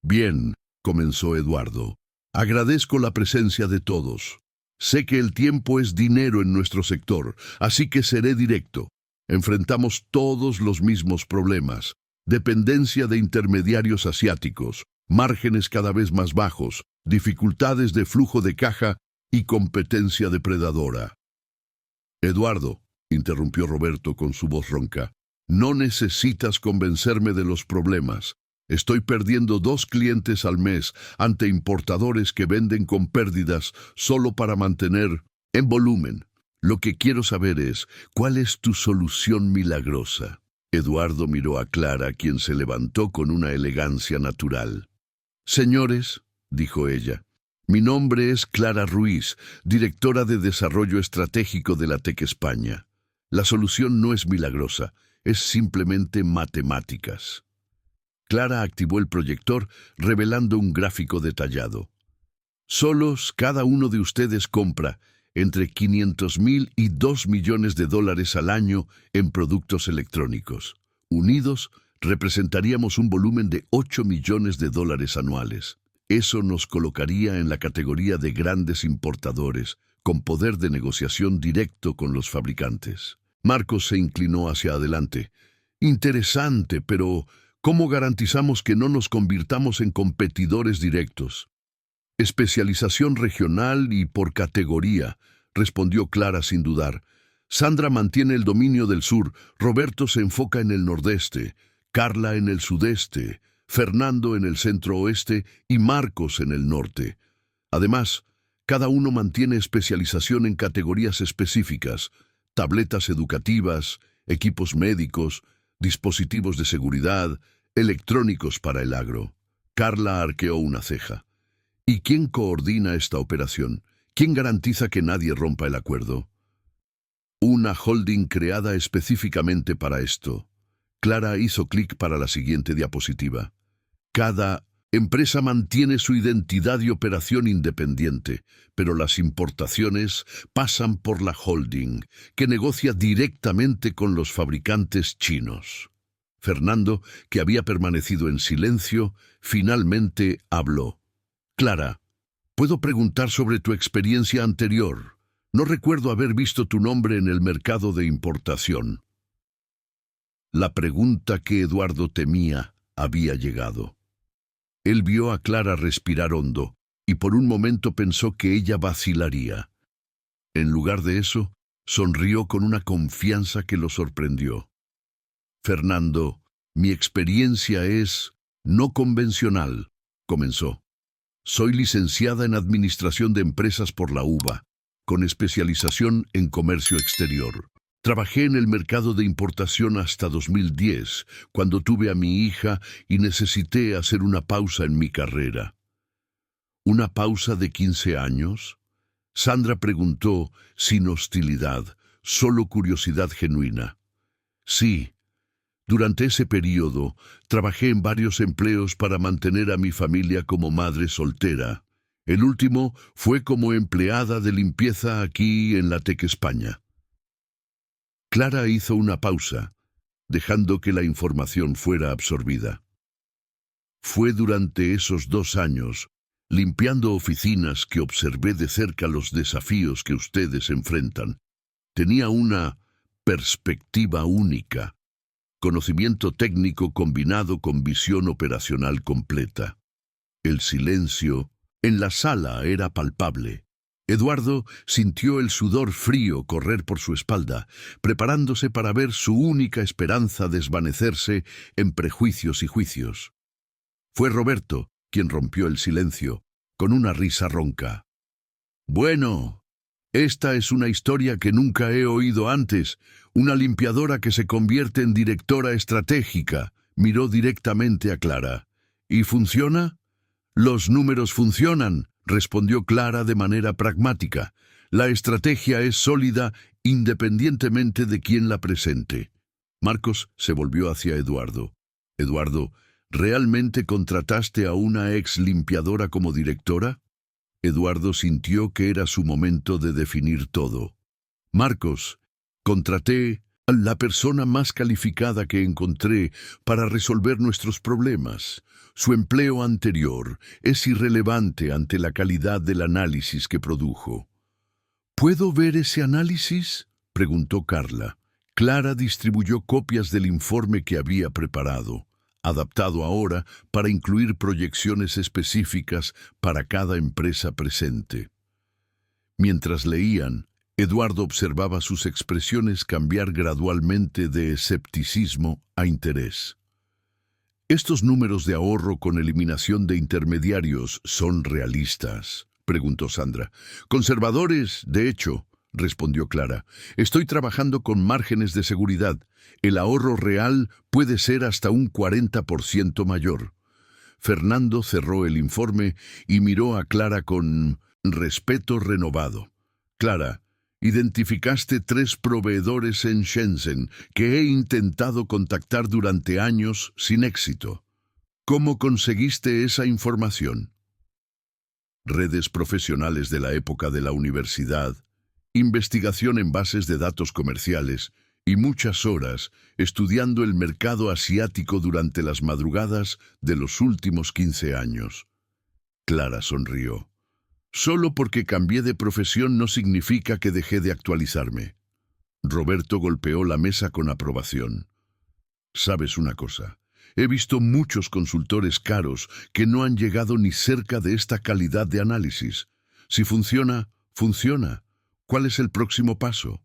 Bien, comenzó Eduardo. Agradezco la presencia de todos. Sé que el tiempo es dinero en nuestro sector, así que seré directo. Enfrentamos todos los mismos problemas. Dependencia de intermediarios asiáticos, márgenes cada vez más bajos, dificultades de flujo de caja y competencia depredadora. Eduardo, interrumpió Roberto con su voz ronca, no necesitas convencerme de los problemas. Estoy perdiendo 2 clientes al mes ante importadores que venden con pérdidas solo para mantener en volumen. Lo que quiero saber es, ¿cuál es tu solución milagrosa? Eduardo miró a Clara, quien se levantó con una elegancia natural. Señores, dijo ella, mi nombre es Clara Ruiz, directora de Desarrollo Estratégico de la Tech España. La solución no es milagrosa, es simplemente matemáticas. Clara activó el proyector, revelando un gráfico detallado. Solos, cada uno de ustedes compra entre 500.000 y 2 millones de dólares al año en productos electrónicos. Unidos, representaríamos un volumen de 8 millones de dólares anuales. Eso nos colocaría en la categoría de grandes importadores, con poder de negociación directo con los fabricantes. Marcos se inclinó hacia adelante. Interesante, pero ¿cómo garantizamos que no nos convirtamos en competidores directos? Especialización regional y por categoría, respondió Clara sin dudar. Sandra mantiene el dominio del sur, Roberto se enfoca en el nordeste, Carla en el sudeste, Fernando en el centro-oeste y Marcos en el norte. Además, cada uno mantiene especialización en categorías específicas, tabletas educativas, equipos médicos, dispositivos de seguridad, electrónicos para el agro. Carla arqueó una ceja. ¿Y quién coordina esta operación? ¿Quién garantiza que nadie rompa el acuerdo? Una holding creada específicamente para esto. Clara hizo clic para la siguiente diapositiva. Cada empresa mantiene su identidad y operación independiente, pero las importaciones pasan por la holding, que negocia directamente con los fabricantes chinos. Fernando, que había permanecido en silencio, finalmente habló. Clara, Puedo preguntar sobre tu experiencia anterior. No recuerdo haber visto tu nombre en el mercado de importación. La pregunta que Eduardo temía había llegado. Él vio a Clara respirar hondo y por un momento pensó que ella vacilaría. En lugar de eso, sonrió con una confianza que lo sorprendió. Fernando, mi experiencia es no convencional, comenzó. Soy licenciada en Administración de Empresas por la UBA, con especialización en comercio exterior. Trabajé en el mercado de importación hasta 2010, cuando tuve a mi hija y necesité hacer una pausa en mi carrera. ¿Una pausa de 15 años? Sandra preguntó, sin hostilidad, solo curiosidad genuina. Sí. Durante ese periodo, trabajé en varios empleos para mantener a mi familia como madre soltera. El último fue como empleada de limpieza aquí en la TEC España. Clara hizo una pausa, dejando que la información fuera absorbida. Fue durante esos 2 años, limpiando oficinas, que observé de cerca los desafíos que ustedes enfrentan. Tenía una perspectiva única. Conocimiento técnico combinado con visión operacional completa. El silencio en la sala era palpable. Eduardo sintió el sudor frío correr por su espalda, preparándose para ver su única esperanza desvanecerse en prejuicios y juicios. Fue Roberto quien rompió el silencio, con una risa ronca. Bueno, esta es una historia que nunca he oído antes. Una limpiadora que se convierte en directora estratégica. Miró directamente a Clara. ¿Y funciona? Los números funcionan, respondió Clara de manera pragmática. La estrategia es sólida independientemente de quién la presente. Marcos se volvió hacia Eduardo. Eduardo, ¿realmente contrataste a una ex limpiadora como directora? Eduardo sintió que era su momento de definir todo. Marcos, contraté a la persona más calificada que encontré para resolver nuestros problemas. Su empleo anterior es irrelevante ante la calidad del análisis que produjo. ¿Puedo ver ese análisis?, preguntó Carla. Clara distribuyó copias del informe que había preparado, adaptado ahora para incluir proyecciones específicas para cada empresa presente. Mientras leían, Eduardo observaba sus expresiones cambiar gradualmente de escepticismo a interés. ¿Estos números de ahorro con eliminación de intermediarios son realistas?, preguntó Sandra. Conservadores, de hecho, respondió Clara. Estoy trabajando con márgenes de seguridad. El ahorro real puede ser hasta un 40% mayor. Fernando cerró el informe y miró a Clara con respeto renovado. Clara, identificaste 3 proveedores en Shenzhen que he intentado contactar durante años sin éxito. ¿Cómo conseguiste esa información? Redes profesionales de la época de la universidad, investigación en bases de datos comerciales y muchas horas estudiando el mercado asiático durante las madrugadas de los últimos 15 años. Clara sonrió. Solo porque cambié de profesión no significa que dejé de actualizarme. Roberto golpeó la mesa con aprobación. ¿Sabes una cosa? He visto muchos consultores caros que no han llegado ni cerca de esta calidad de análisis. Si funciona, funciona. ¿Cuál es el próximo paso?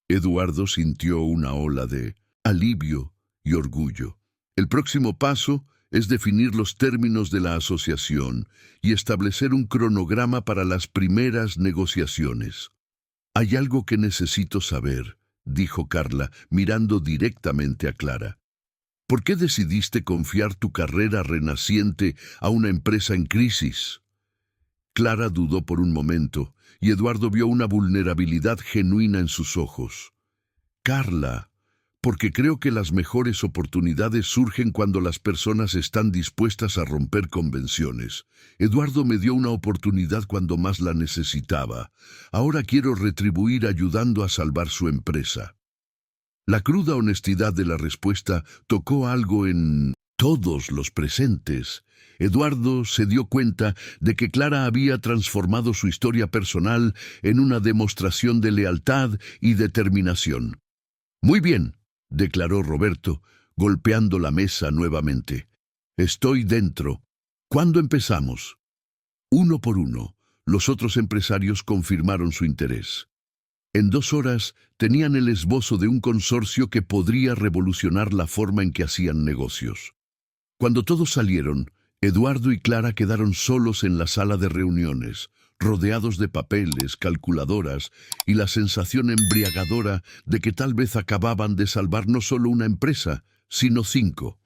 Eduardo sintió una ola de alivio y orgullo. El próximo paso es definir los términos de la asociación y establecer un cronograma para las primeras negociaciones. Hay algo que necesito saber, dijo Carla, mirando directamente a Clara. ¿Por qué decidiste confiar tu carrera renaciente a una empresa en crisis? Clara dudó por un momento, y Eduardo vio una vulnerabilidad genuina en sus ojos. Carla, porque creo que las mejores oportunidades surgen cuando las personas están dispuestas a romper convenciones. Eduardo me dio una oportunidad cuando más la necesitaba. Ahora quiero retribuir ayudando a salvar su empresa. La cruda honestidad de la respuesta tocó algo en Todos los presentes. Eduardo se dio cuenta de que Clara había transformado su historia personal en una demostración de lealtad y determinación. «Muy bien», declaró Roberto, golpeando la mesa nuevamente. «Estoy dentro. ¿Cuándo empezamos?» Uno por uno, los otros empresarios confirmaron su interés. En 2 horas tenían el esbozo de un consorcio que podría revolucionar la forma en que hacían negocios. Cuando todos salieron, Eduardo y Clara quedaron solos en la sala de reuniones, rodeados de papeles, calculadoras y la sensación embriagadora de que tal vez acababan de salvar no solo una empresa, sino 5.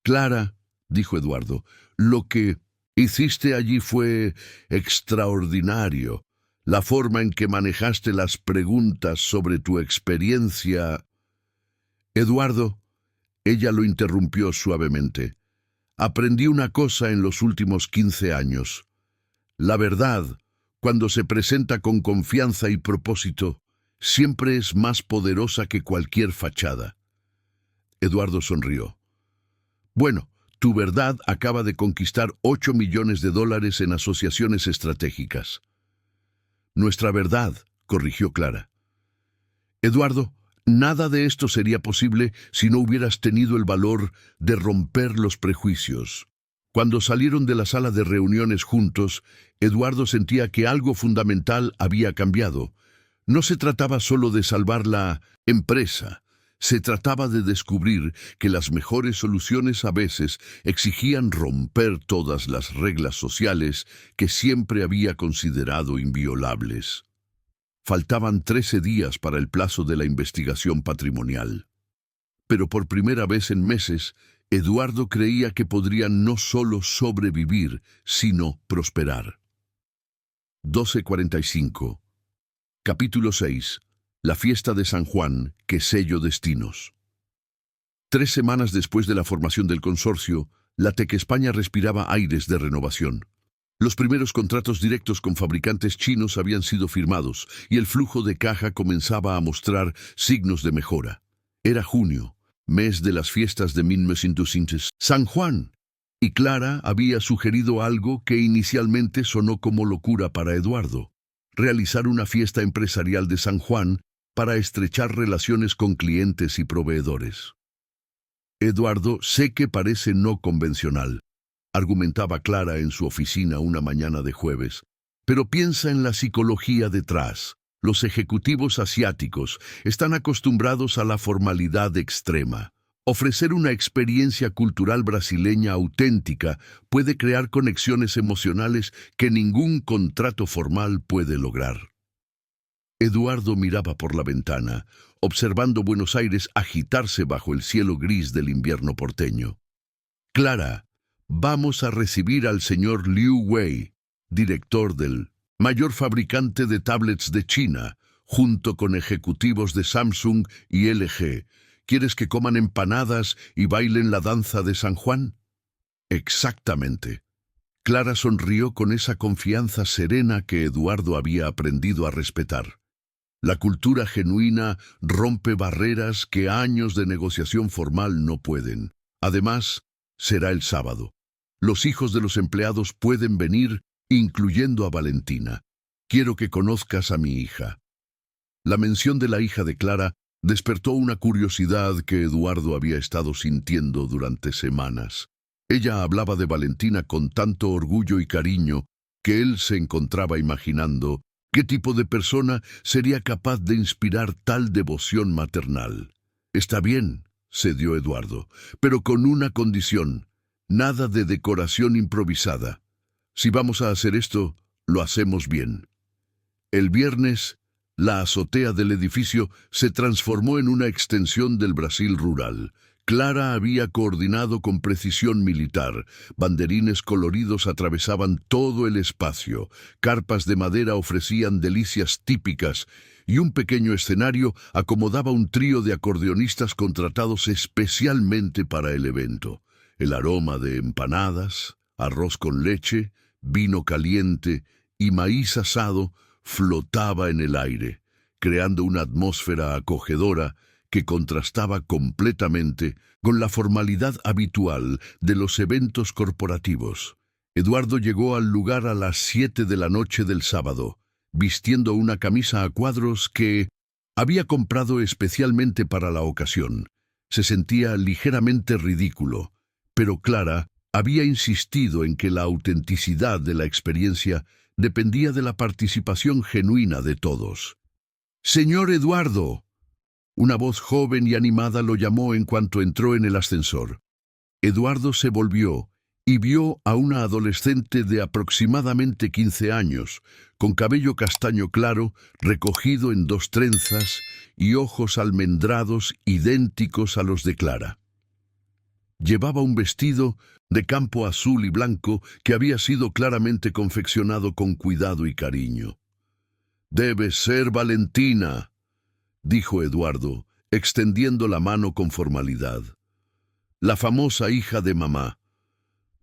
«Clara», dijo Eduardo, «lo que hiciste allí fue extraordinario. La forma en que manejaste las preguntas sobre tu experiencia». «Eduardo», ella lo interrumpió suavemente, «aprendí una cosa en los últimos 15 años. La verdad, cuando se presenta con confianza y propósito, siempre es más poderosa que cualquier fachada». Eduardo sonrió. «Bueno, tu verdad acaba de conquistar $8 millones en asociaciones estratégicas». «Nuestra verdad», corrigió Clara. «Eduardo, nada de esto sería posible si no hubieras tenido el valor de romper los prejuicios». Cuando salieron de la sala de reuniones juntos, Eduardo sentía que algo fundamental había cambiado. No se trataba solo de salvar la empresa. Se trataba de descubrir que las mejores soluciones a veces exigían romper todas las reglas sociales que siempre había considerado inviolables. Faltaban 13 días para el plazo de la investigación patrimonial. Pero por primera vez en meses, Eduardo creía que podrían no solo sobrevivir, sino prosperar. 12:45. Capítulo 6. La fiesta de San Juan, que selló destinos. 3 semanas después de la formación del consorcio, la Tec España respiraba aires de renovación. Los primeros contratos directos con fabricantes chinos habían sido firmados y el flujo de caja comenzaba a mostrar signos de mejora. Era junio, mes de las fiestas de 1900, San Juan, y Clara había sugerido algo que inicialmente sonó como locura para Eduardo: realizar una fiesta empresarial de San Juan para estrechar relaciones con clientes y proveedores. «Eduardo, sé que parece no convencional», argumentaba Clara en su oficina una mañana de jueves, «pero piensa en la psicología detrás. Los ejecutivos asiáticos están acostumbrados a la formalidad extrema. Ofrecer una experiencia cultural brasileña auténtica puede crear conexiones emocionales que ningún contrato formal puede lograr». Eduardo miraba por la ventana, observando Buenos Aires agitarse bajo el cielo gris del invierno porteño. «Clara, vamos a recibir al señor Liu Wei, director del mayor fabricante de tablets de China, junto con ejecutivos de Samsung y LG. ¿Quieres que coman empanadas y bailen la danza de San Juan?» «Exactamente». Clara sonrió con esa confianza serena que Eduardo había aprendido a respetar. La cultura genuina rompe barreras que años de negociación formal no pueden. Además, será el sábado. Los hijos de los empleados pueden venir, incluyendo a Valentina. Quiero que conozcas a mi hija. La mención de la hija de Clara despertó una curiosidad que Eduardo había estado sintiendo durante semanas. Ella hablaba de Valentina con tanto orgullo y cariño que él se encontraba imaginando qué tipo de persona sería capaz de inspirar tal devoción maternal. «Está bien», cedió Eduardo, «pero con una condición: nada de decoración improvisada. Si vamos a hacer esto, lo hacemos bien». El viernes, la azotea del edificio se transformó en una extensión del Brasil rural. Clara había coordinado con precisión militar. Banderines coloridos atravesaban todo el espacio, carpas de madera ofrecían delicias típicas y un pequeño escenario acomodaba un trío de acordeonistas contratados especialmente para el evento. El aroma de empanadas, arroz con leche, vino caliente y maíz asado flotaba en el aire, creando una atmósfera acogedora que contrastaba completamente con la formalidad habitual de los eventos corporativos. Eduardo llegó al lugar a las 7 de la noche del sábado, vistiendo una camisa a cuadros que había comprado especialmente para la ocasión. Se sentía ligeramente ridículo, pero Clara había insistido en que la autenticidad de la experiencia dependía de la participación genuina de todos. «¡Señor Eduardo!», una voz joven y animada lo llamó en cuanto entró en el ascensor. Eduardo se volvió y vio a una adolescente de aproximadamente 15 años, con cabello castaño claro, recogido en 2 trenzas y ojos almendrados idénticos a los de Clara. Llevaba un vestido de campo azul y blanco que había sido claramente confeccionado con cuidado y cariño. «Debe ser Valentina», dijo Eduardo, extendiendo la mano con formalidad. «La famosa hija de mamá»,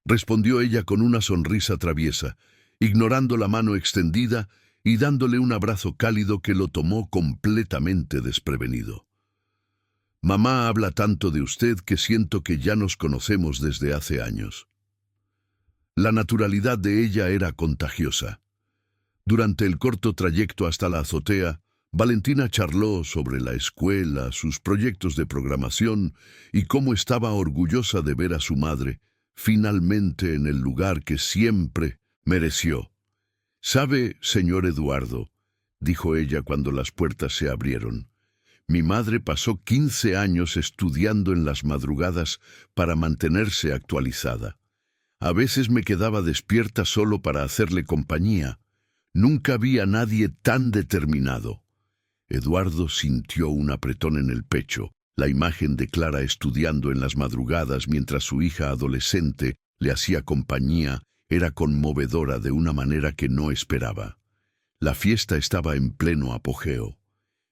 respondió ella con una sonrisa traviesa, ignorando la mano extendida y dándole un abrazo cálido que lo tomó completamente desprevenido. «Mamá habla tanto de usted que siento que ya nos conocemos desde hace años». La naturalidad de ella era contagiosa. Durante el corto trayecto hasta la azotea, Valentina charló sobre la escuela, sus proyectos de programación y cómo estaba orgullosa de ver a su madre, finalmente en el lugar que siempre mereció. «¿Sabe, señor Eduardo?», dijo ella cuando las puertas se abrieron, «mi madre pasó 15 años estudiando en las madrugadas para mantenerse actualizada. A veces me quedaba despierta solo para hacerle compañía. Nunca vi a nadie tan determinado». Eduardo sintió un apretón en el pecho. La imagen de Clara estudiando en las madrugadas mientras su hija adolescente le hacía compañía era conmovedora de una manera que no esperaba. La fiesta estaba en pleno apogeo.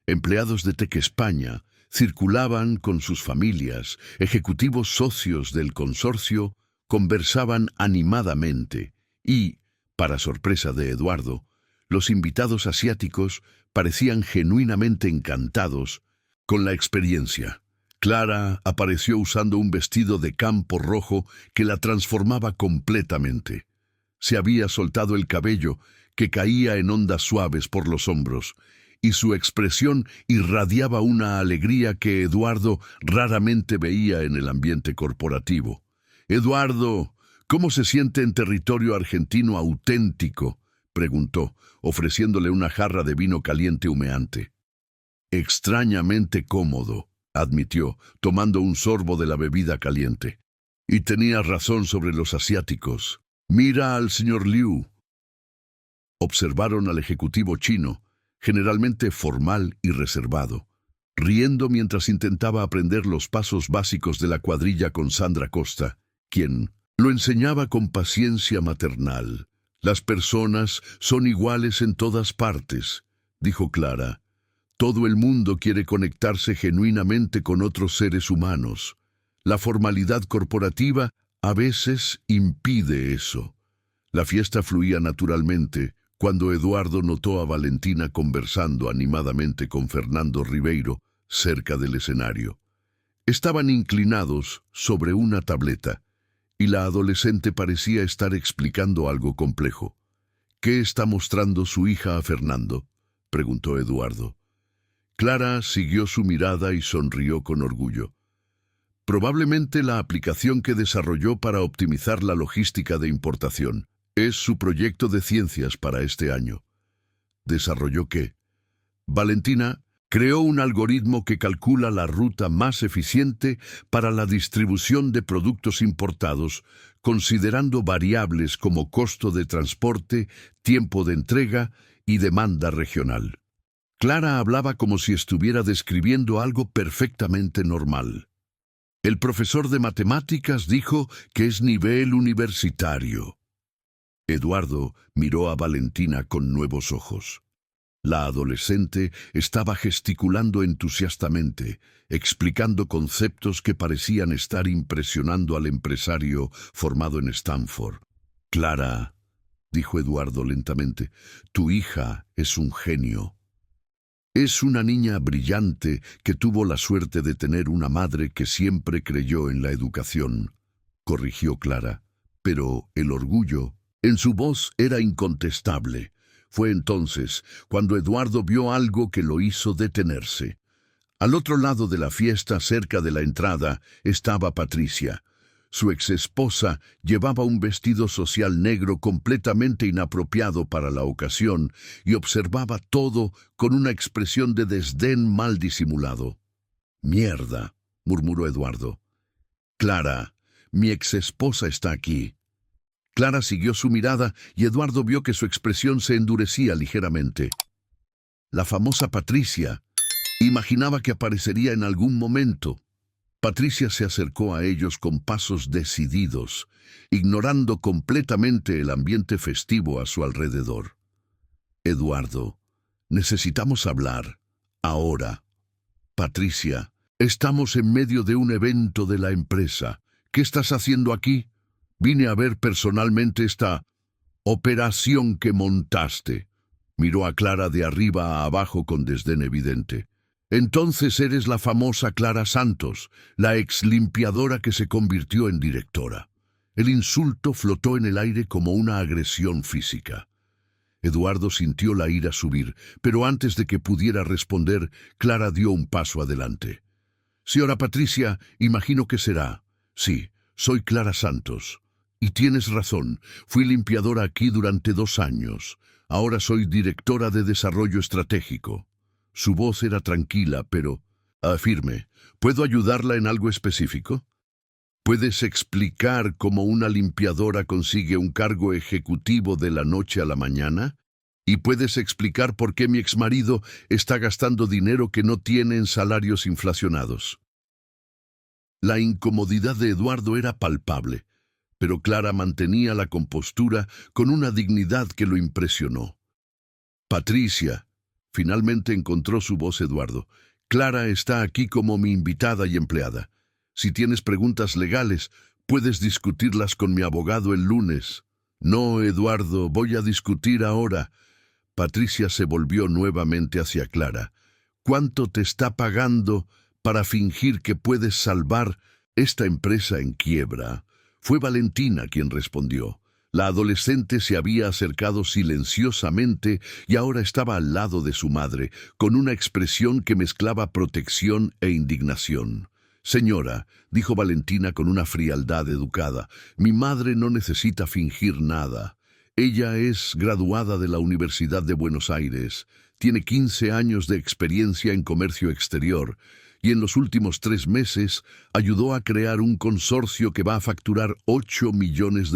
Empleados de Tec España circulaban con sus familias, ejecutivos socios del consorcio conversaban animadamente y, para sorpresa de Eduardo, los invitados asiáticos parecían genuinamente encantados con la experiencia. Clara apareció usando un vestido de campo rojo que la transformaba completamente. Se había soltado el cabello, que caía en ondas suaves por los hombros, y su expresión irradiaba una alegría que Eduardo raramente veía en el ambiente corporativo. «Eduardo, ¿cómo se siente en territorio argentino auténtico?», preguntó, ofreciéndole una jarra de vino caliente humeante. «Extrañamente cómodo», admitió, tomando un sorbo de la bebida caliente. «Y tenía razón sobre los asiáticos. Mira al señor Liu». Observaron al ejecutivo chino, generalmente formal y reservado, riendo mientras intentaba aprender los pasos básicos de la cuadrilla con Sandra Costa, quien lo enseñaba con paciencia maternal. «Las personas son iguales en todas partes», dijo Clara. «Todo el mundo quiere conectarse genuinamente con otros seres humanos. La formalidad corporativa a veces impide eso». La fiesta fluía naturalmente cuando Eduardo notó a Valentina conversando animadamente con Fernando Ribeiro cerca del escenario. Estaban inclinados sobre una tableta y la adolescente parecía estar explicando algo complejo. «¿Qué está mostrando su hija a Fernando?», preguntó Eduardo. Clara siguió su mirada y sonrió con orgullo. «Probablemente la aplicación que desarrolló para optimizar la logística de importación. Es su proyecto de ciencias para este año». «¿Desarrolló qué?». «Valentina creó un algoritmo que calcula la ruta más eficiente para la distribución de productos importados, considerando variables como costo de transporte, tiempo de entrega y demanda regional». Clara hablaba como si estuviera describiendo algo perfectamente normal. «El profesor de matemáticas dijo que es nivel universitario». Eduardo miró a Valentina con nuevos ojos. La adolescente estaba gesticulando entusiastamente, explicando conceptos que parecían estar impresionando al empresario formado en Stanford. «Clara», dijo Eduardo lentamente, «tu hija es un genio». Es una niña brillante que tuvo la suerte de tener una madre que siempre creyó en la educación, corrigió Clara. Pero el orgullo en su voz era incontestable. Fue entonces cuando Eduardo vio algo que lo hizo detenerse. Al otro lado de la fiesta, cerca de la entrada, estaba Patricia. Su exesposa llevaba un vestido social negro completamente inapropiado para la ocasión y observaba todo con una expresión de desdén mal disimulado. «Mierda», murmuró Eduardo. «Clara, mi exesposa está aquí». Clara siguió su mirada y Eduardo vio que su expresión se endurecía ligeramente. La famosa Patricia. Imaginaba que aparecería en algún momento. Patricia se acercó a ellos con pasos decididos, ignorando completamente el ambiente festivo a su alrededor. «Eduardo, necesitamos hablar. Ahora». «Patricia, estamos en medio de un evento de la empresa. ¿Qué estás haciendo aquí?» «Vine a ver personalmente esta operación que montaste». Miró a Clara de arriba a abajo con desdén evidente. «Entonces eres la famosa Clara Santos, la ex limpiadora que se convirtió en directora». El insulto flotó en el aire como una agresión física. Eduardo sintió la ira subir, pero antes de que pudiera responder, Clara dio un paso adelante. «Señora Patricia, imagino que será. Sí, soy Clara Santos. Y tienes razón, fui limpiadora aquí durante 2 años. Ahora soy directora de desarrollo estratégico». Su voz era tranquila, pero firme. «¿Puedo ayudarla en algo específico? ¿Puedes explicar cómo una limpiadora consigue un cargo ejecutivo de la noche a la mañana? ¿Y puedes explicar por qué mi exmarido está gastando dinero que no tiene en salarios inflacionados?» La incomodidad de Eduardo era palpable, pero Clara mantenía la compostura con una dignidad que lo impresionó. «Patricia», finalmente encontró su voz Eduardo, «Clara está aquí como mi invitada y empleada. Si tienes preguntas legales, puedes discutirlas con mi abogado el lunes». «No, Eduardo, voy a discutir ahora». Patricia se volvió nuevamente hacia Clara. «¿Cuánto te está pagando para fingir que puedes salvar esta empresa en quiebra?» Fue Valentina quien respondió. La adolescente se había acercado silenciosamente y ahora estaba al lado de su madre, con una expresión que mezclaba protección e indignación. «Señora», dijo Valentina con una frialdad educada, «mi madre no necesita fingir nada. Ella es graduada de la Universidad de Buenos Aires, tiene 15 años de experiencia en comercio exterior, y en los últimos 3 meses ayudó a crear un consorcio que va a facturar $8 millones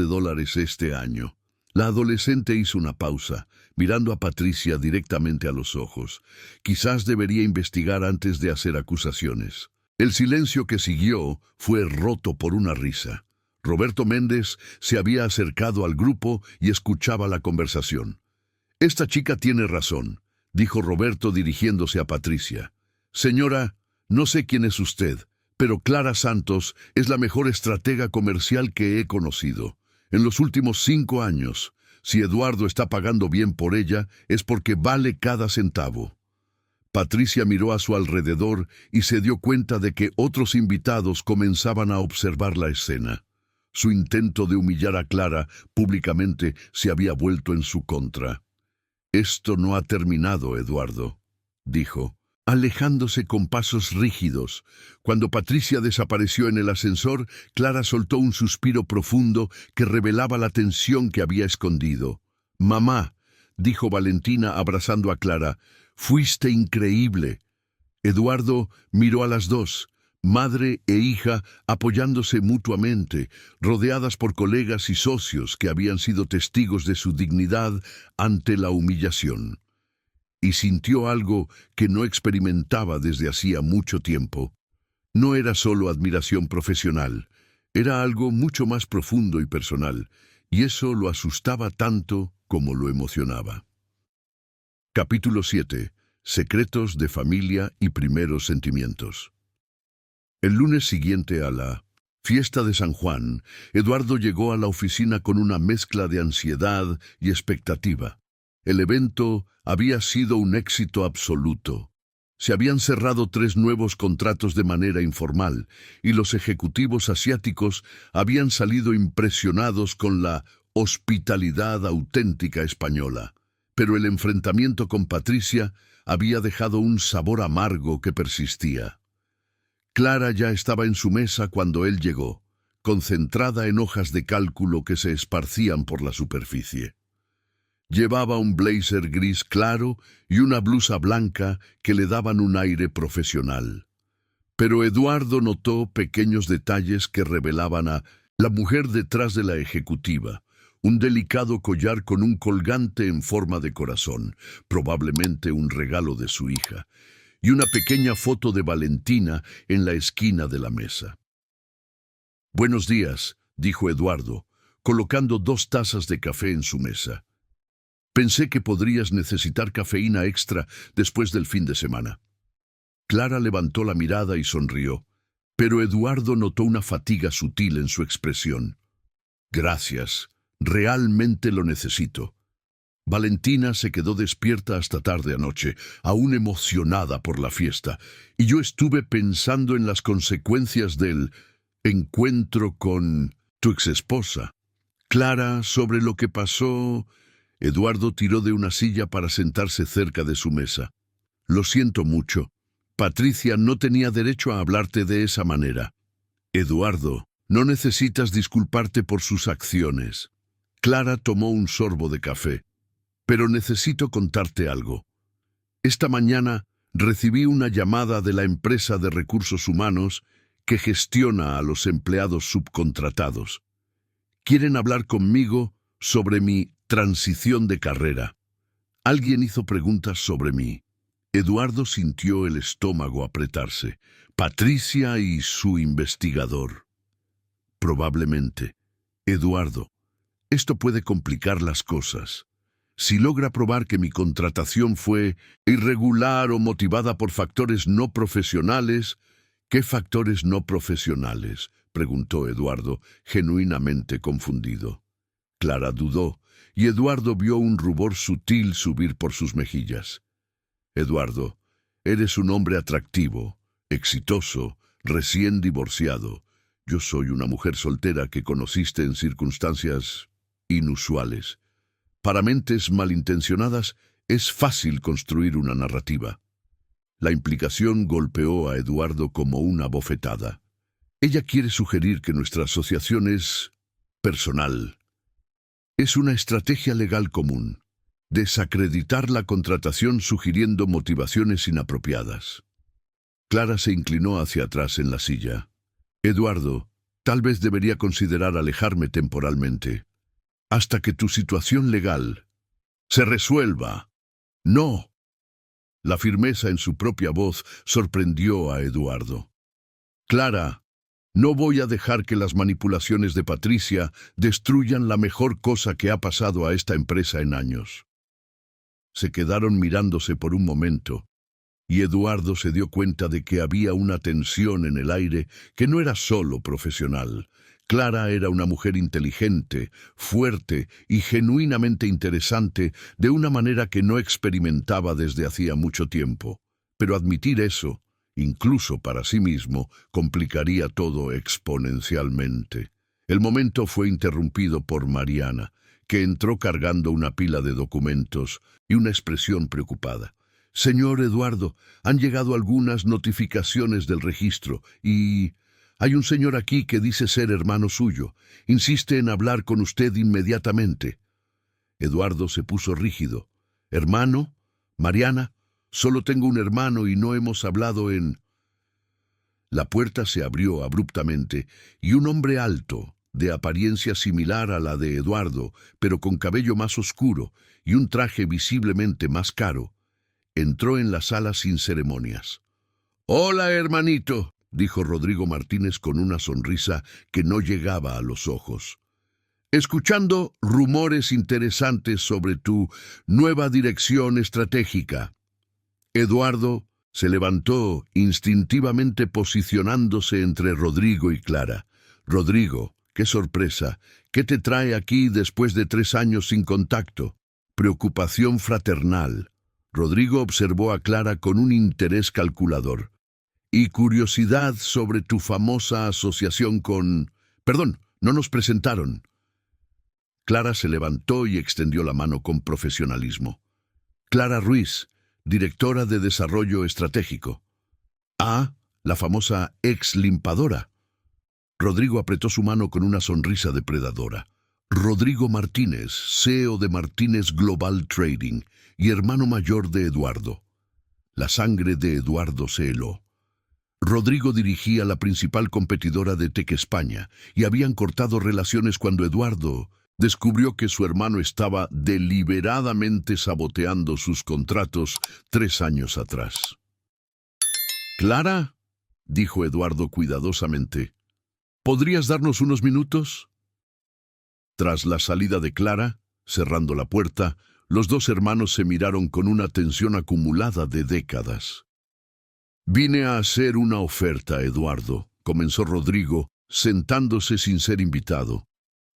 este año». La adolescente hizo una pausa, mirando a Patricia directamente a los ojos. Quizás debería investigar antes de hacer acusaciones. El silencio que siguió fue roto por una risa. Roberto Méndez se había acercado al grupo y escuchaba la conversación. «Esta chica tiene razón», dijo Roberto dirigiéndose a Patricia. «Señora, no sé quién es usted, pero Clara Santos es la mejor estratega comercial que he conocido. En los últimos 5 años, si Eduardo está pagando bien por ella, es porque vale cada centavo». Patricia miró a su alrededor y se dio cuenta de que otros invitados comenzaban a observar la escena. Su intento de humillar a Clara públicamente se había vuelto en su contra. «Esto no ha terminado, Eduardo», dijo, alejándose con pasos rígidos. Cuando Patricia desapareció en el ascensor, Clara soltó un suspiro profundo que revelaba la tensión que había escondido. «Mamá», dijo Valentina abrazando a Clara, «fuiste increíble». Eduardo miró a las dos, madre e hija, apoyándose mutuamente, rodeadas por colegas y socios que habían sido testigos de su dignidad ante la humillación. Y sintió algo que no experimentaba desde hacía mucho tiempo. No era solo admiración profesional, era algo mucho más profundo y personal, y eso lo asustaba tanto como lo emocionaba. Capítulo 7. Secretos de familia y primeros sentimientos. El lunes siguiente a la fiesta de San Juan, Eduardo llegó a la oficina con una mezcla de ansiedad y expectativa. El evento había sido un éxito absoluto. Se habían cerrado 3 nuevos contratos de manera informal, y los ejecutivos asiáticos habían salido impresionados con la hospitalidad auténtica española. Pero el enfrentamiento con Patricia había dejado un sabor amargo que persistía. Clara ya estaba en su mesa cuando él llegó, concentrada en hojas de cálculo que se esparcían por la superficie. Llevaba un blazer gris claro y una blusa blanca que le daban un aire profesional. Pero Eduardo notó pequeños detalles que revelaban a la mujer detrás de la ejecutiva. Un delicado collar con un colgante en forma de corazón, probablemente un regalo de su hija, y una pequeña foto de Valentina en la esquina de la mesa. «Buenos días», dijo Eduardo, colocando 2 tazas de café en su mesa. «Pensé que podrías necesitar cafeína extra después del fin de semana». Clara levantó la mirada y sonrió, pero Eduardo notó una fatiga sutil en su expresión. «Gracias, realmente lo necesito». Valentina se quedó despierta hasta tarde anoche, aún emocionada por la fiesta, y yo estuve pensando en las consecuencias del encuentro con tu exesposa. Clara, sobre lo que pasó... Eduardo tiró de una silla para sentarse cerca de su mesa. «Lo siento mucho. Patricia no tenía derecho a hablarte de esa manera». «Eduardo, no necesitas disculparte por sus acciones». Clara tomó un sorbo de café. «Pero necesito contarte algo. Esta mañana recibí una llamada de la empresa de recursos humanos que gestiona a los empleados subcontratados. Quieren hablar conmigo sobre mi transición de carrera. Alguien hizo preguntas sobre mí». Eduardo sintió el estómago apretarse. Patricia y su investigador. «Probablemente. Eduardo, esto puede complicar las cosas. Si logra probar que mi contratación fue irregular o motivada por factores no profesionales». «¿Qué factores no profesionales?», preguntó Eduardo, genuinamente confundido. Clara dudó, y Eduardo vio un rubor sutil subir por sus mejillas. «Eduardo, eres un hombre atractivo, exitoso, recién divorciado. Yo soy una mujer soltera que conociste en circunstancias inusuales. Para mentes malintencionadas es fácil construir una narrativa». La implicación golpeó a Eduardo como una bofetada. «Ella quiere sugerir que nuestra asociación es personal. Es una estrategia legal común. Desacreditar la contratación sugiriendo motivaciones inapropiadas». Clara se inclinó hacia atrás en la silla. «Eduardo, tal vez debería considerar alejarme temporalmente, hasta que tu situación legal se resuelva». «No». La firmeza en su propia voz sorprendió a Eduardo. «Clara, no voy a dejar que las manipulaciones de Patricia destruyan la mejor cosa que ha pasado a esta empresa en años». Se quedaron mirándose por un momento, y Eduardo se dio cuenta de que había una tensión en el aire que no era solo profesional. Clara era una mujer inteligente, fuerte y genuinamente interesante de una manera que no experimentaba desde hacía mucho tiempo. Pero admitir eso, incluso para sí mismo, complicaría todo exponencialmente. El momento fue interrumpido por Mariana, que entró cargando una pila de documentos y una expresión preocupada. «Señor Eduardo, han llegado algunas notificaciones del registro y... hay un señor aquí que dice ser hermano suyo. Insiste en hablar con usted inmediatamente». Eduardo se puso rígido. «¿Hermano? Mariana, solo tengo un hermano y no hemos hablado en...». La puerta se abrió abruptamente y un hombre alto, de apariencia similar a la de Eduardo, pero con cabello más oscuro y un traje visiblemente más caro, entró en la sala sin ceremonias. «Hola, hermanito», dijo Rodrigo Martínez con una sonrisa que no llegaba a los ojos. «Escuchando rumores interesantes sobre tu nueva dirección estratégica». Eduardo se levantó instintivamente posicionándose entre Rodrigo y Clara. «Rodrigo, qué sorpresa. ¿Qué te trae aquí después de 3 años sin contacto?». preocupación fraternal. Rodrigo observó a Clara con un interés calculador. Y curiosidad sobre tu famosa asociación con... Perdón, no nos presentaron. Clara se levantó y extendió la mano con profesionalismo. Clara Ruiz, directora de Desarrollo Estratégico. Ah, la famosa ex-limpadora. Rodrigo apretó su mano con una sonrisa depredadora. Rodrigo Martínez, CEO de Martínez Global Trading y hermano mayor de Eduardo. La sangre de Eduardo se heló. Rodrigo dirigía la principal competidora de Tech España y habían cortado relaciones cuando Eduardo descubrió que su hermano estaba deliberadamente saboteando sus contratos 3 años atrás. «Clara», dijo Eduardo cuidadosamente, «¿podrías darnos unos minutos?» Tras la salida de Clara, cerrando la puerta, los dos hermanos se miraron con una tensión acumulada de décadas. «Vine a hacer una oferta, Eduardo», comenzó Rodrigo, sentándose sin ser invitado.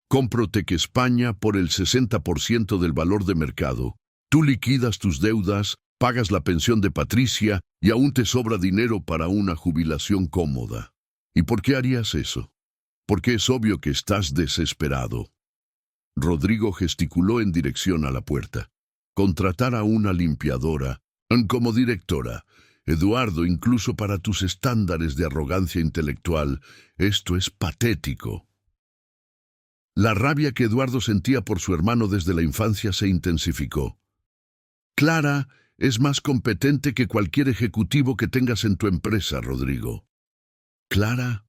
«Compro Tech España por el 60% del valor de mercado. Tú liquidas tus deudas, pagas la pensión de Patricia y aún te sobra dinero para una jubilación cómoda. ¿Y por qué harías eso? Porque es obvio que estás desesperado». Rodrigo gesticuló en dirección a la puerta. «Contratar a una limpiadora, como directora. Eduardo, incluso para tus estándares de arrogancia intelectual, esto es patético». La rabia que Eduardo sentía por su hermano desde la infancia se intensificó. «Clara es más competente que cualquier ejecutivo que tengas en tu empresa, Rodrigo». «¿Clara?»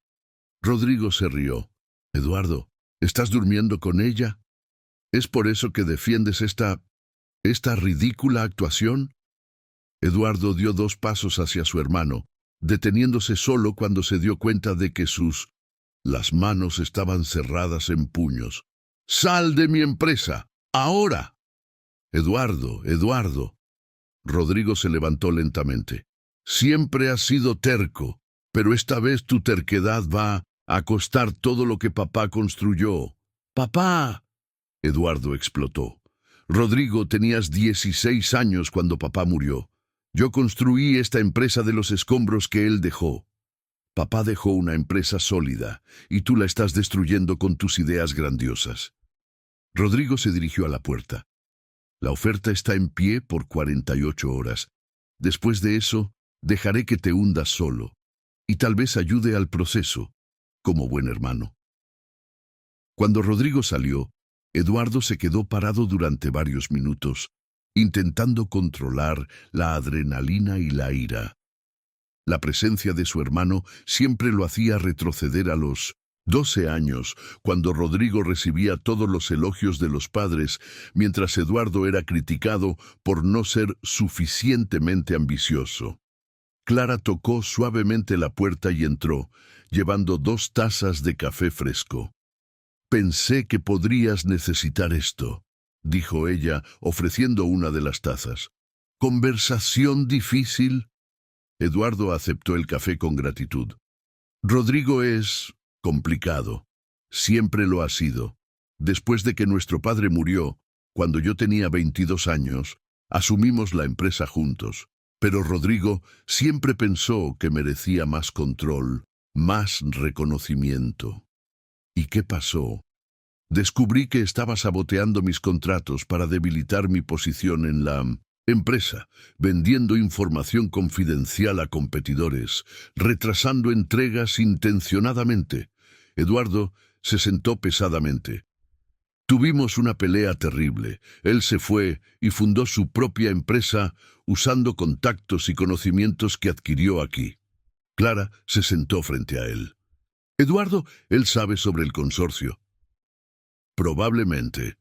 Rodrigo se rió. «Eduardo, ¿estás durmiendo con ella? ¿Es por eso que defiendes esta ridícula actuación?» Eduardo dio 2 pasos hacia su hermano, deteniéndose solo cuando se dio cuenta de que las manos estaban cerradas en puños. «¡Sal de mi empresa! ¡Ahora!» «Eduardo, Eduardo». Rodrigo se levantó lentamente. «Siempre has sido terco, pero esta vez tu terquedad va a costar todo lo que papá construyó». «¡Papá!», Eduardo explotó. «Rodrigo, tenías 16 años cuando papá murió. Yo construí esta empresa de los escombros que él dejó. Papá dejó una empresa sólida, y tú la estás destruyendo con tus ideas grandiosas». Rodrigo se dirigió a la puerta. «La oferta está en pie por 48 horas. Después de eso, dejaré que te hundas solo, y tal vez ayude al proceso, como buen hermano». Cuando Rodrigo salió, Eduardo se quedó parado durante varios minutos, intentando controlar la adrenalina y la ira. La presencia de su hermano siempre lo hacía retroceder a los 12 años, cuando Rodrigo recibía todos los elogios de los padres, mientras Eduardo era criticado por no ser suficientemente ambicioso. Clara tocó suavemente la puerta y entró, llevando 2 tazas de café fresco. «Pensé que podrías necesitar esto», dijo ella, ofreciendo una de las tazas. «¿Conversación difícil?» Eduardo aceptó el café con gratitud. «Rodrigo es complicado. Siempre lo ha sido. Después de que nuestro padre murió, cuando yo tenía 22 años, asumimos la empresa juntos. Pero Rodrigo siempre pensó que merecía más control, más reconocimiento». «¿Y qué pasó?» «Descubrí que estaba saboteando mis contratos para debilitar mi posición en la empresa, vendiendo información confidencial a competidores, retrasando entregas intencionadamente». Eduardo se sentó pesadamente. «Tuvimos una pelea terrible. Él se fue y fundó su propia empresa usando contactos y conocimientos que adquirió aquí». Clara se sentó frente a él. «Eduardo, él sabe sobre el consorcio». «Probablemente.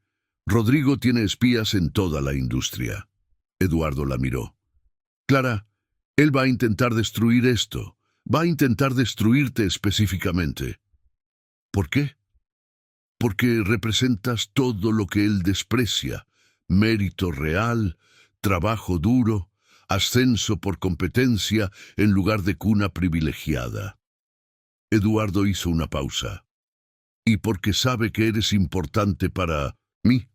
Rodrigo tiene espías en toda la industria». Eduardo la miró. «Clara, él va a intentar destruir esto. Va a intentar destruirte específicamente». «¿Por qué?» «Porque representas todo lo que él desprecia: mérito real, trabajo duro, ascenso por competencia en lugar de cuna privilegiada». Eduardo hizo una pausa. «Y porque sabe que eres importante para mí».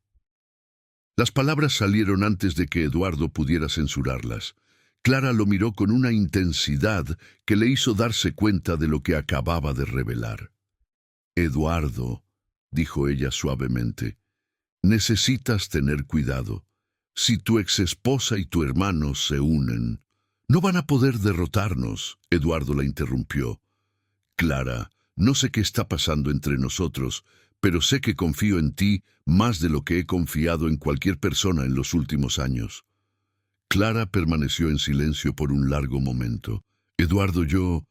Las palabras salieron antes de que Eduardo pudiera censurarlas. Clara lo miró con una intensidad que le hizo darse cuenta de lo que acababa de revelar. Eduardo, dijo ella suavemente, necesitas tener cuidado. Si tu exesposa y tu hermano se unen, no van a poder derrotarnos, Eduardo la interrumpió. Clara, no sé qué está pasando entre nosotros, pero sé que confío en ti más de lo que he confiado en cualquier persona en los últimos años. Clara permaneció en silencio por un largo momento. Eduardo, yo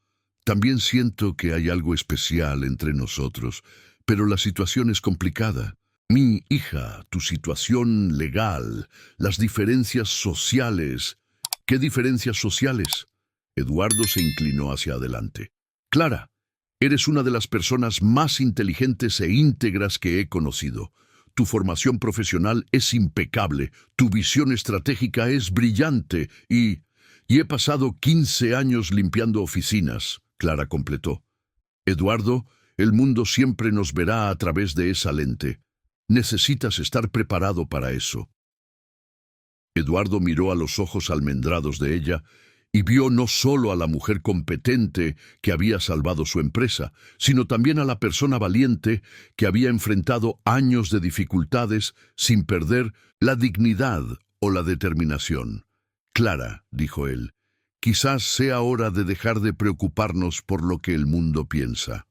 también siento que hay algo especial entre nosotros, pero la situación es complicada. Mi hija, tu situación legal, las diferencias sociales. ¿Qué diferencias sociales? Eduardo se inclinó hacia adelante. Clara, eres una de las personas más inteligentes e íntegras que he conocido. Tu formación profesional es impecable, tu visión estratégica es brillante y he pasado 15 años limpiando oficinas, Clara completó. Eduardo, el mundo siempre nos verá a través de esa lente. Necesitas estar preparado para eso. Eduardo miró a los ojos almendrados de ella y vio no solo a la mujer competente que había salvado su empresa, sino también a la persona valiente que había enfrentado años de dificultades sin perder la dignidad o la determinación. Clara, dijo él, quizás sea hora de dejar de preocuparnos por lo que el mundo piensa.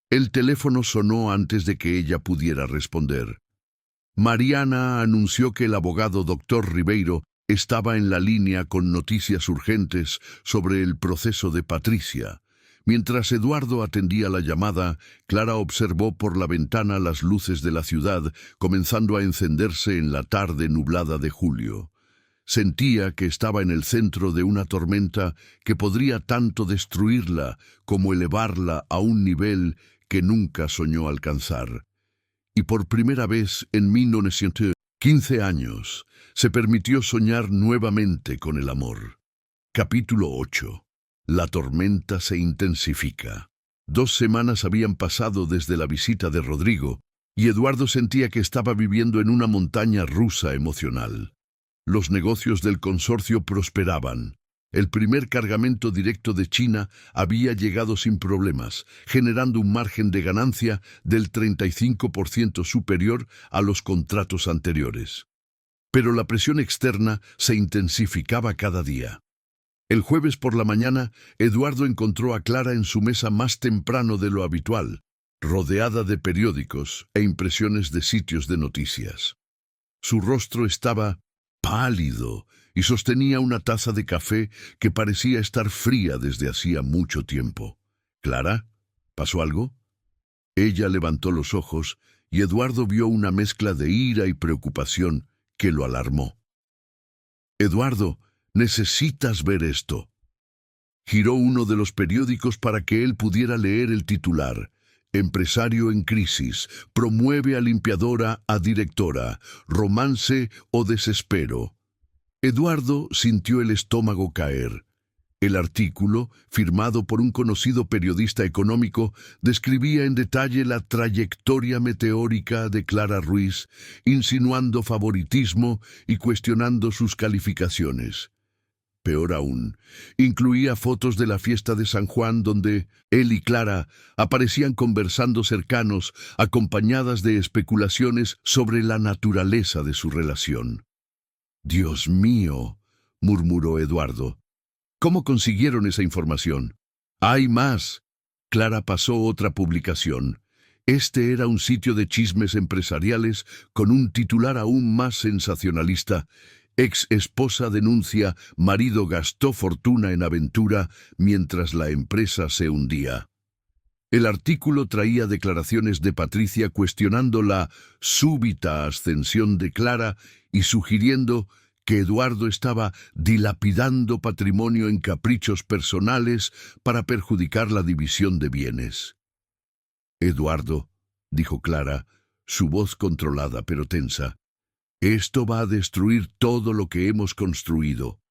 El teléfono sonó antes de que ella pudiera responder. Mariana anunció que el abogado Dr. Ribeiro estaba en la línea con noticias urgentes sobre el proceso de Patricia. Mientras Eduardo atendía la llamada, Clara observó por la ventana las luces de la ciudad comenzando a encenderse en la tarde nublada de julio. Sentía que estaba en el centro de una tormenta que podría tanto destruirla como elevarla a un nivel que nunca soñó alcanzar. Y por primera vez en 1915 años, se permitió soñar nuevamente con el amor. Capítulo 8. La tormenta se intensifica. 2 semanas habían pasado desde la visita de Rodrigo, y Eduardo sentía que estaba viviendo en una montaña rusa emocional. Los negocios del consorcio prosperaban. El primer cargamento directo de China había llegado sin problemas, generando un margen de ganancia del 35% superior a los contratos anteriores. Pero la presión externa se intensificaba cada día. El jueves por la mañana, Eduardo encontró a Clara en su mesa más temprano de lo habitual, rodeada de periódicos e impresiones de sitios de noticias. Su rostro estaba pálido y sostenía una taza de café que parecía estar fría desde hacía mucho tiempo. «¿Clara? ¿Pasó algo?» Ella levantó los ojos y Eduardo vio una mezcla de ira y preocupación que lo alarmó. «Eduardo, necesitas ver esto». Giró uno de los periódicos para que él pudiera leer el titular. Empresario en crisis, promueve a limpiadora a directora, romance o desespero. Eduardo sintió el estómago caer. El artículo, firmado por un conocido periodista económico, describía en detalle la trayectoria meteórica de Clara Ruiz, insinuando favoritismo y cuestionando sus calificaciones. Peor aún, incluía fotos de la fiesta de San Juan donde él y Clara aparecían conversando cercanos, acompañadas de especulaciones sobre la naturaleza de su relación. «Dios mío», murmuró Eduardo. «¿Cómo consiguieron esa información?» «Hay más». Clara pasó otra publicación. Este era un sitio de chismes empresariales con un titular aún más sensacionalista. Ex esposa denuncia, marido gastó fortuna en aventura mientras la empresa se hundía. El artículo traía declaraciones de Patricia cuestionando la súbita ascensión de Clara y sugiriendo que Eduardo estaba dilapidando patrimonio en caprichos personales para perjudicar la división de bienes. «Eduardo», dijo Clara, su voz controlada pero tensa, «esto va a destruir todo lo que hemos construido.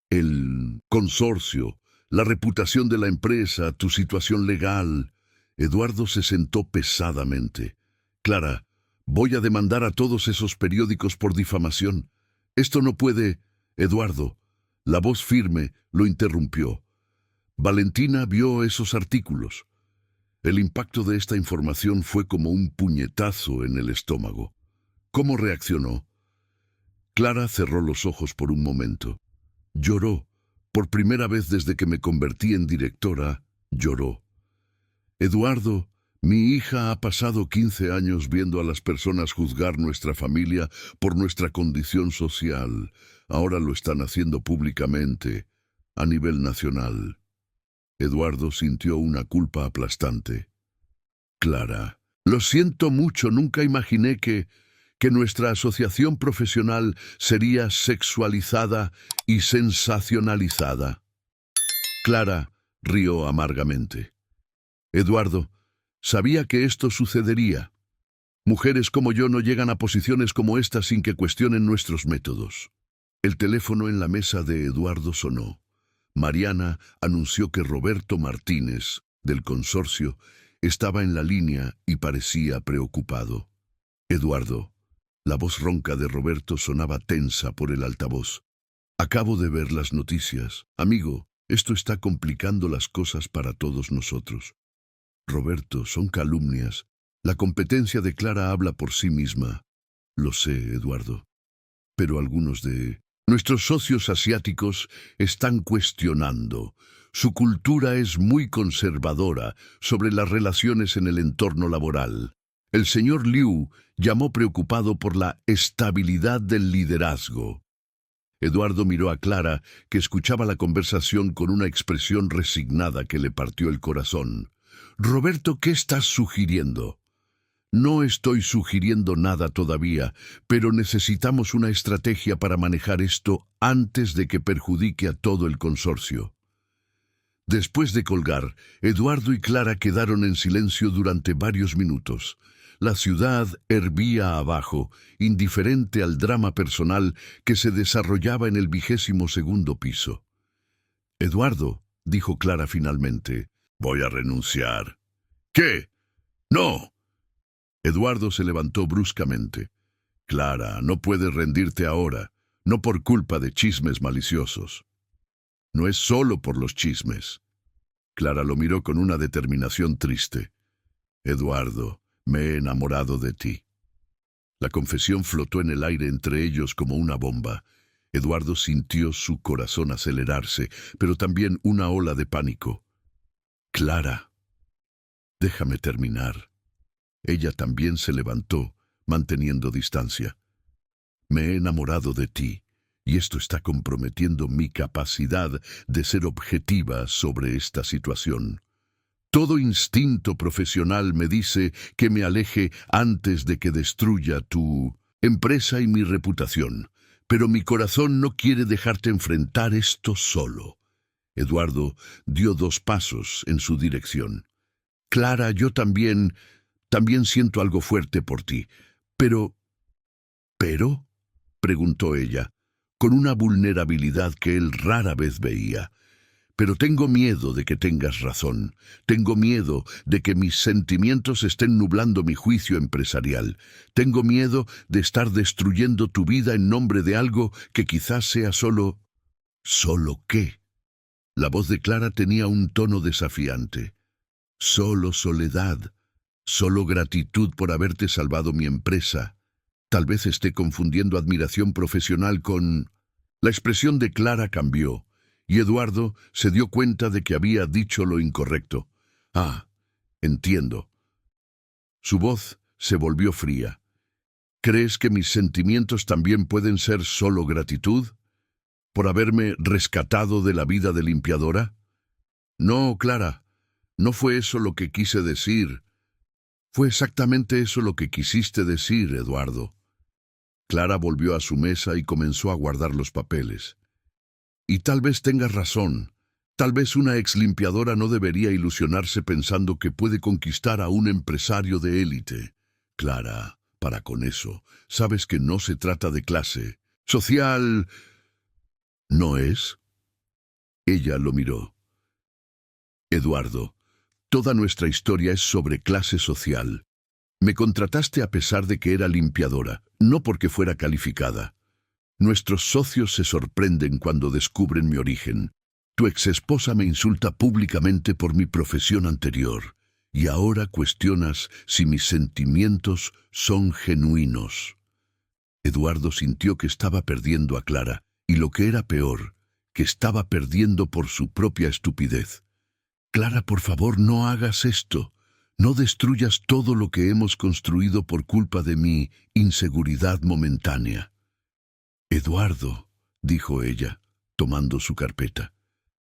El consorcio, la reputación de la empresa, tu situación legal». Eduardo se sentó pesadamente. «Clara, Voy a demandar a todos esos periódicos por difamación. Esto no puede... Eduardo, la voz firme, lo interrumpió. Valentina vio esos artículos. El impacto de esta información fue como un puñetazo en el estómago. ¿Cómo reaccionó? Clara cerró los ojos por un momento. Lloró. Por primera vez desde que me convertí en directora, lloró. Eduardo, mi hija ha pasado 15 años viendo a las personas juzgar nuestra familia por nuestra condición social. Ahora lo están haciendo públicamente, a nivel nacional. Eduardo sintió una culpa aplastante. Clara, lo siento mucho, nunca imaginé que nuestra asociación profesional sería sexualizada y sensacionalizada. Clara rió amargamente. Eduardo, sabía que esto sucedería. Mujeres como yo no llegan a posiciones como esta sin que cuestionen nuestros métodos. El teléfono en la mesa de Eduardo sonó. Mariana anunció que Roberto Martínez, del consorcio, estaba en la línea y parecía preocupado. Eduardo. La voz ronca de Roberto sonaba tensa por el altavoz. Acabo de ver las noticias. Amigo, esto está complicando las cosas para todos nosotros. Roberto, son calumnias. La competencia de Clara habla por sí misma. Lo sé, Eduardo. Pero algunos de nuestros socios asiáticos están cuestionando. Su cultura es muy conservadora sobre las relaciones en el entorno laboral. El señor Liu llamó preocupado por la estabilidad del liderazgo. Eduardo miró a Clara, que escuchaba la conversación con una expresión resignada que le partió el corazón. Roberto, ¿qué estás sugiriendo? No estoy sugiriendo nada todavía, pero necesitamos una estrategia para manejar esto antes de que perjudique a todo el consorcio. Después de colgar, Eduardo y Clara quedaron en silencio durante varios minutos. La ciudad hervía abajo, indiferente al drama personal que se desarrollaba en el 22º piso. Eduardo, dijo Clara finalmente, voy a renunciar. ¿Qué? ¡No! Eduardo se levantó bruscamente. Clara, no puedes rendirte ahora, no por culpa de chismes maliciosos. No es solo por los chismes. Clara lo miró con una determinación triste. Eduardo, me he enamorado de ti. La confesión flotó en el aire entre ellos como una bomba. Eduardo sintió su corazón acelerarse, pero también una ola de pánico. Clara, déjame terminar. Ella también se levantó, manteniendo distancia. Me he enamorado de ti, y esto está comprometiendo mi capacidad de ser objetiva sobre esta situación. Todo instinto profesional me dice que me aleje antes de que destruya tu empresa y mi reputación, pero mi corazón no quiere dejarte enfrentar esto solo. Eduardo dio 2 pasos en su dirección. Clara, yo también siento algo fuerte por ti, pero... ¿Pero? Preguntó ella, con una vulnerabilidad que él rara vez veía. Pero tengo miedo de que tengas razón. Tengo miedo de que mis sentimientos estén nublando mi juicio empresarial. Tengo miedo de estar destruyendo tu vida en nombre de algo que quizás sea solo... ¿Solo qué? La voz de Clara tenía un tono desafiante. Solo soledad. Solo gratitud por haberte salvado mi empresa. Tal vez esté confundiendo admiración profesional con... La expresión de Clara cambió. Y Eduardo se dio cuenta de que había dicho lo incorrecto. Ah, entiendo. Su voz se volvió fría. ¿Crees que mis sentimientos también pueden ser solo gratitud? ¿Por haberme rescatado de la vida de limpiadora? No, Clara, no fue eso lo que quise decir. Fue exactamente eso lo que quisiste decir, Eduardo. Clara volvió a su mesa y comenzó a guardar los papeles. Y tal vez tengas razón. Tal vez una exlimpiadora no debería ilusionarse pensando que puede conquistar a un empresario de élite. Clara, para con eso, sabes que no se trata de clase. Social... ¿No es? Ella lo miró. Eduardo, toda nuestra historia es sobre clase social. Me contrataste a pesar de que era limpiadora, no porque fuera calificada. Nuestros socios se sorprenden cuando descubren mi origen. Tu exesposa me insulta públicamente por mi profesión anterior, y ahora cuestionas si mis sentimientos son genuinos. Eduardo sintió que estaba perdiendo a Clara, y lo que era peor, que estaba perdiendo por su propia estupidez. Clara, por favor, no hagas esto. No destruyas todo lo que hemos construido por culpa de mi inseguridad momentánea. Eduardo, dijo ella, tomando su carpeta,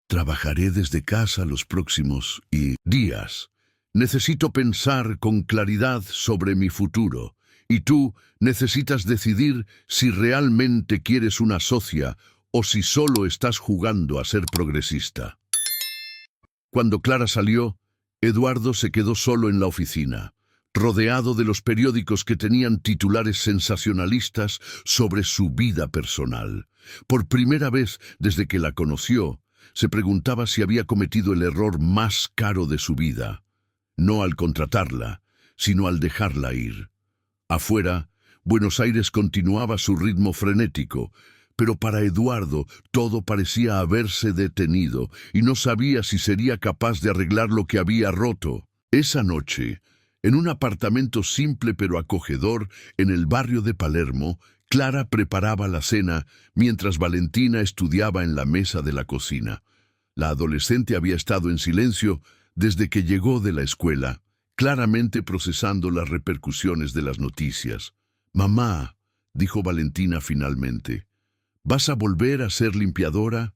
trabajaré desde casa los próximos días. Necesito pensar con claridad sobre mi futuro, y tú necesitas decidir si realmente quieres una socia o si solo estás jugando a ser progresista. Cuando Clara salió, Eduardo se quedó solo en la oficina, rodeado de los periódicos que tenían titulares sensacionalistas sobre su vida personal. Por primera vez desde que la conoció, se preguntaba si había cometido el error más caro de su vida, no al contratarla, sino al dejarla ir. Afuera, Buenos Aires continuaba su ritmo frenético, pero para Eduardo todo parecía haberse detenido y no sabía si sería capaz de arreglar lo que había roto. Esa noche, en un apartamento simple pero acogedor en el barrio de Palermo, Clara preparaba la cena mientras Valentina estudiaba en la mesa de la cocina. La adolescente había estado en silencio desde que llegó de la escuela, claramente procesando las repercusiones de las noticias. «Mamá», dijo Valentina finalmente, «¿vas a volver a ser limpiadora?»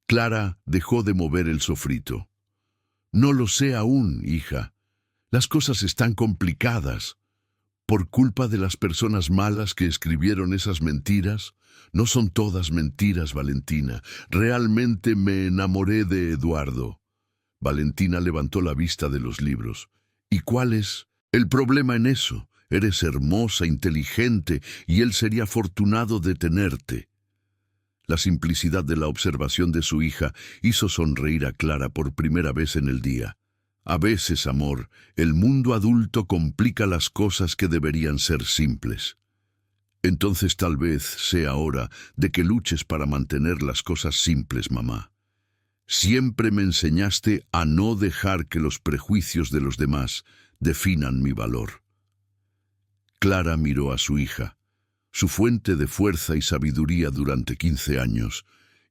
Clara dejó de mover el sofrito. «No lo sé aún, hija. Las cosas están complicadas. Por culpa de las personas malas que escribieron esas mentiras. No son todas mentiras, Valentina. Realmente me enamoré de Eduardo». Valentina levantó la vista de los libros. «¿Y cuál es el problema en eso? Eres hermosa, inteligente, y él sería afortunado de tenerte». La simplicidad de la observación de su hija hizo sonreír a Clara por primera vez en el día. A veces, amor, el mundo adulto complica las cosas que deberían ser simples. Entonces tal vez sea hora de que luches para mantener las cosas simples, mamá. Siempre me enseñaste a no dejar que los prejuicios de los demás definan mi valor. Clara miró a su hija, su fuente de fuerza y sabiduría durante 15 años,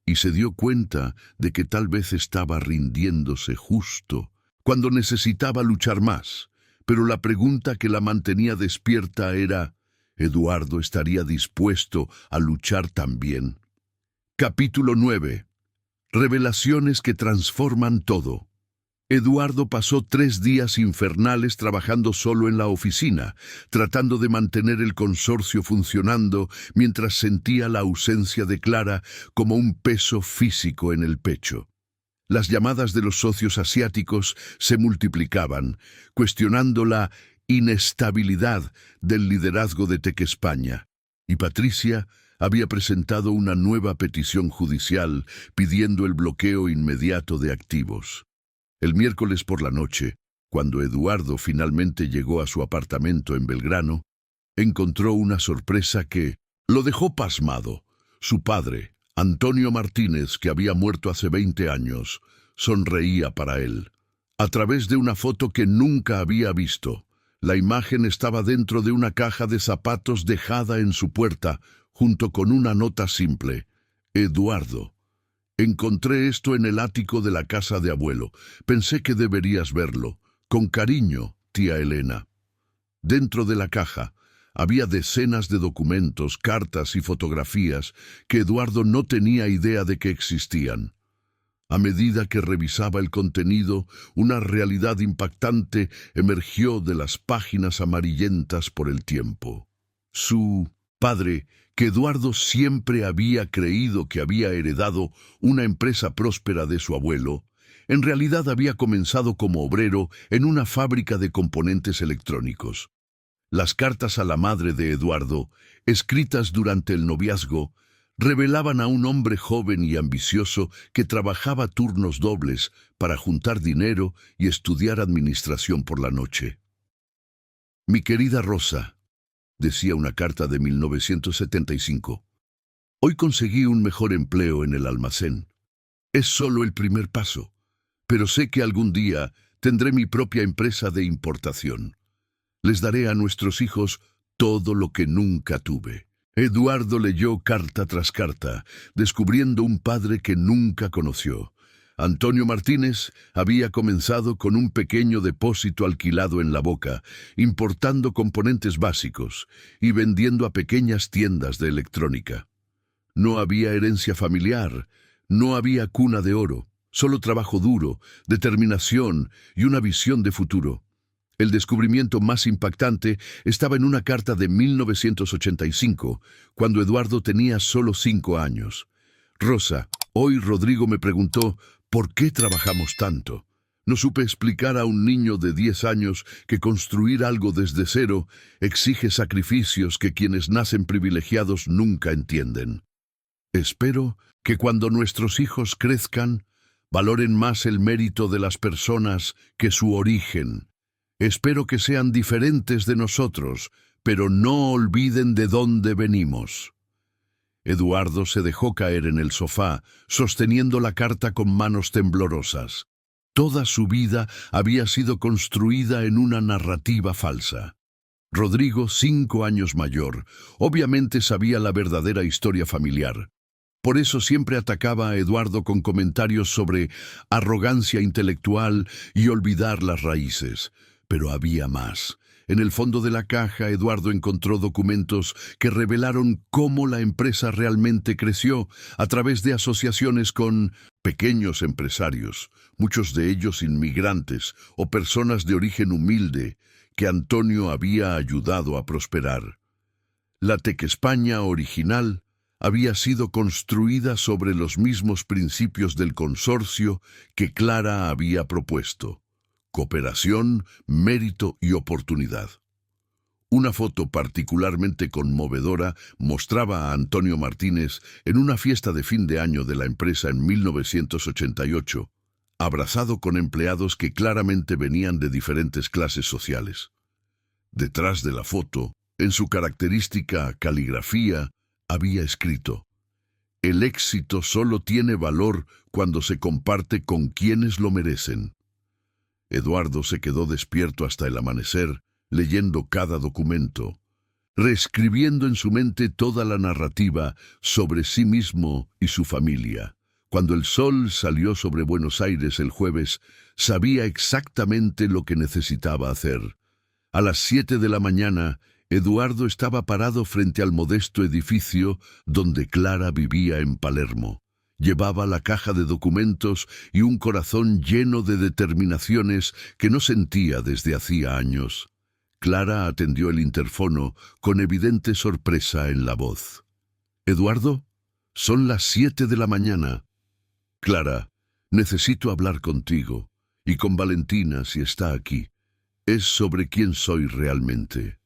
y se dio cuenta de que tal vez estaba rindiéndose justo cuando necesitaba luchar más. Pero la pregunta que la mantenía despierta era, ¿Eduardo estaría dispuesto a luchar también? Capítulo 9. Revelaciones que transforman todo. Eduardo pasó 3 días infernales trabajando solo en la oficina, tratando de mantener el consorcio funcionando mientras sentía la ausencia de Clara como un peso físico en el pecho. Las llamadas de los socios asiáticos se multiplicaban, cuestionando la inestabilidad del liderazgo de Tech España, y Patricia había presentado una nueva petición judicial pidiendo el bloqueo inmediato de activos. El miércoles por la noche, cuando Eduardo finalmente llegó a su apartamento en Belgrano, encontró una sorpresa que lo dejó pasmado. Su padre, Antonio Martínez, que había muerto hace 20 años, sonreía para él. A través de una foto que nunca había visto, la imagen estaba dentro de una caja de zapatos dejada en su puerta, junto con una nota simple: Eduardo, encontré esto en el ático de la casa de abuelo. Pensé que deberías verlo. Con cariño, tía Elena. Dentro de la caja había decenas de documentos, cartas y fotografías que Eduardo no tenía idea de que existían. A medida que revisaba el contenido, una realidad impactante emergió de las páginas amarillentas por el tiempo. Su padre, que Eduardo siempre había creído que había heredado una empresa próspera de su abuelo, en realidad había comenzado como obrero en una fábrica de componentes electrónicos. Las cartas a la madre de Eduardo, escritas durante el noviazgo, revelaban a un hombre joven y ambicioso que trabajaba turnos dobles para juntar dinero y estudiar administración por la noche. Mi querida Rosa, decía una carta de 1975, hoy conseguí un mejor empleo en el almacén. Es solo el primer paso, pero sé que algún día tendré mi propia empresa de importación. Les daré a nuestros hijos todo lo que nunca tuve. Eduardo leyó carta tras carta, descubriendo un padre que nunca conoció. Antonio Martínez había comenzado con un pequeño depósito alquilado en La Boca, importando componentes básicos y vendiendo a pequeñas tiendas de electrónica. No había herencia familiar, no había cuna de oro, solo trabajo duro, determinación y una visión de futuro. El descubrimiento más impactante estaba en una carta de 1985, cuando Eduardo tenía solo 5 años. Rosa, hoy Rodrigo me preguntó, ¿por qué trabajamos tanto? No supe explicar a un niño de 10 años que construir algo desde cero exige sacrificios que quienes nacen privilegiados nunca entienden. Espero que cuando nuestros hijos crezcan, valoren más el mérito de las personas que su origen. Espero que sean diferentes de nosotros, pero no olviden de dónde venimos. Eduardo se dejó caer en el sofá, sosteniendo la carta con manos temblorosas. Toda su vida había sido construida en una narrativa falsa. Rodrigo, 5 años mayor, obviamente sabía la verdadera historia familiar. Por eso siempre atacaba a Eduardo con comentarios sobre arrogancia intelectual y olvidar las raíces. Pero había más. En el fondo de la caja, Eduardo encontró documentos que revelaron cómo la empresa realmente creció a través de asociaciones con pequeños empresarios, muchos de ellos inmigrantes o personas de origen humilde, que Antonio había ayudado a prosperar. La Tech España original había sido construida sobre los mismos principios del consorcio que Clara había propuesto: cooperación, mérito y oportunidad. Una foto particularmente conmovedora mostraba a Antonio Martínez en una fiesta de fin de año de la empresa en 1988, abrazado con empleados que claramente venían de diferentes clases sociales. Detrás de la foto, en su característica caligrafía, había escrito: el éxito solo tiene valor cuando se comparte con quienes lo merecen. Eduardo se quedó despierto hasta el amanecer, leyendo cada documento, reescribiendo en su mente toda la narrativa sobre sí mismo y su familia. Cuando el sol salió sobre Buenos Aires el jueves, sabía exactamente lo que necesitaba hacer. A las 7 de la mañana, Eduardo estaba parado frente al modesto edificio donde Clara vivía en Palermo. Llevaba la caja de documentos y un corazón lleno de determinaciones que no sentía desde hacía años. Clara atendió el interfono con evidente sorpresa en la voz. «Eduardo, son las 7 de la mañana. Clara, necesito hablar contigo, y con Valentina si está aquí. Es sobre quién soy realmente».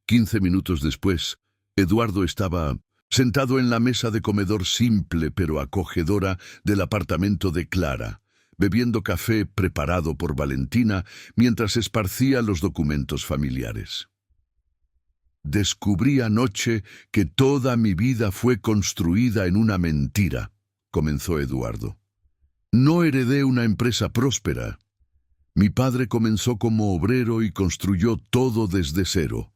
15 minutos después, Eduardo estaba sentado en la mesa de comedor simple pero acogedora del apartamento de Clara, bebiendo café preparado por Valentina mientras esparcía los documentos familiares. «Descubrí anoche que toda mi vida fue construida en una mentira», comenzó Eduardo. «No heredé una empresa próspera. Mi padre comenzó como obrero y construyó todo desde cero».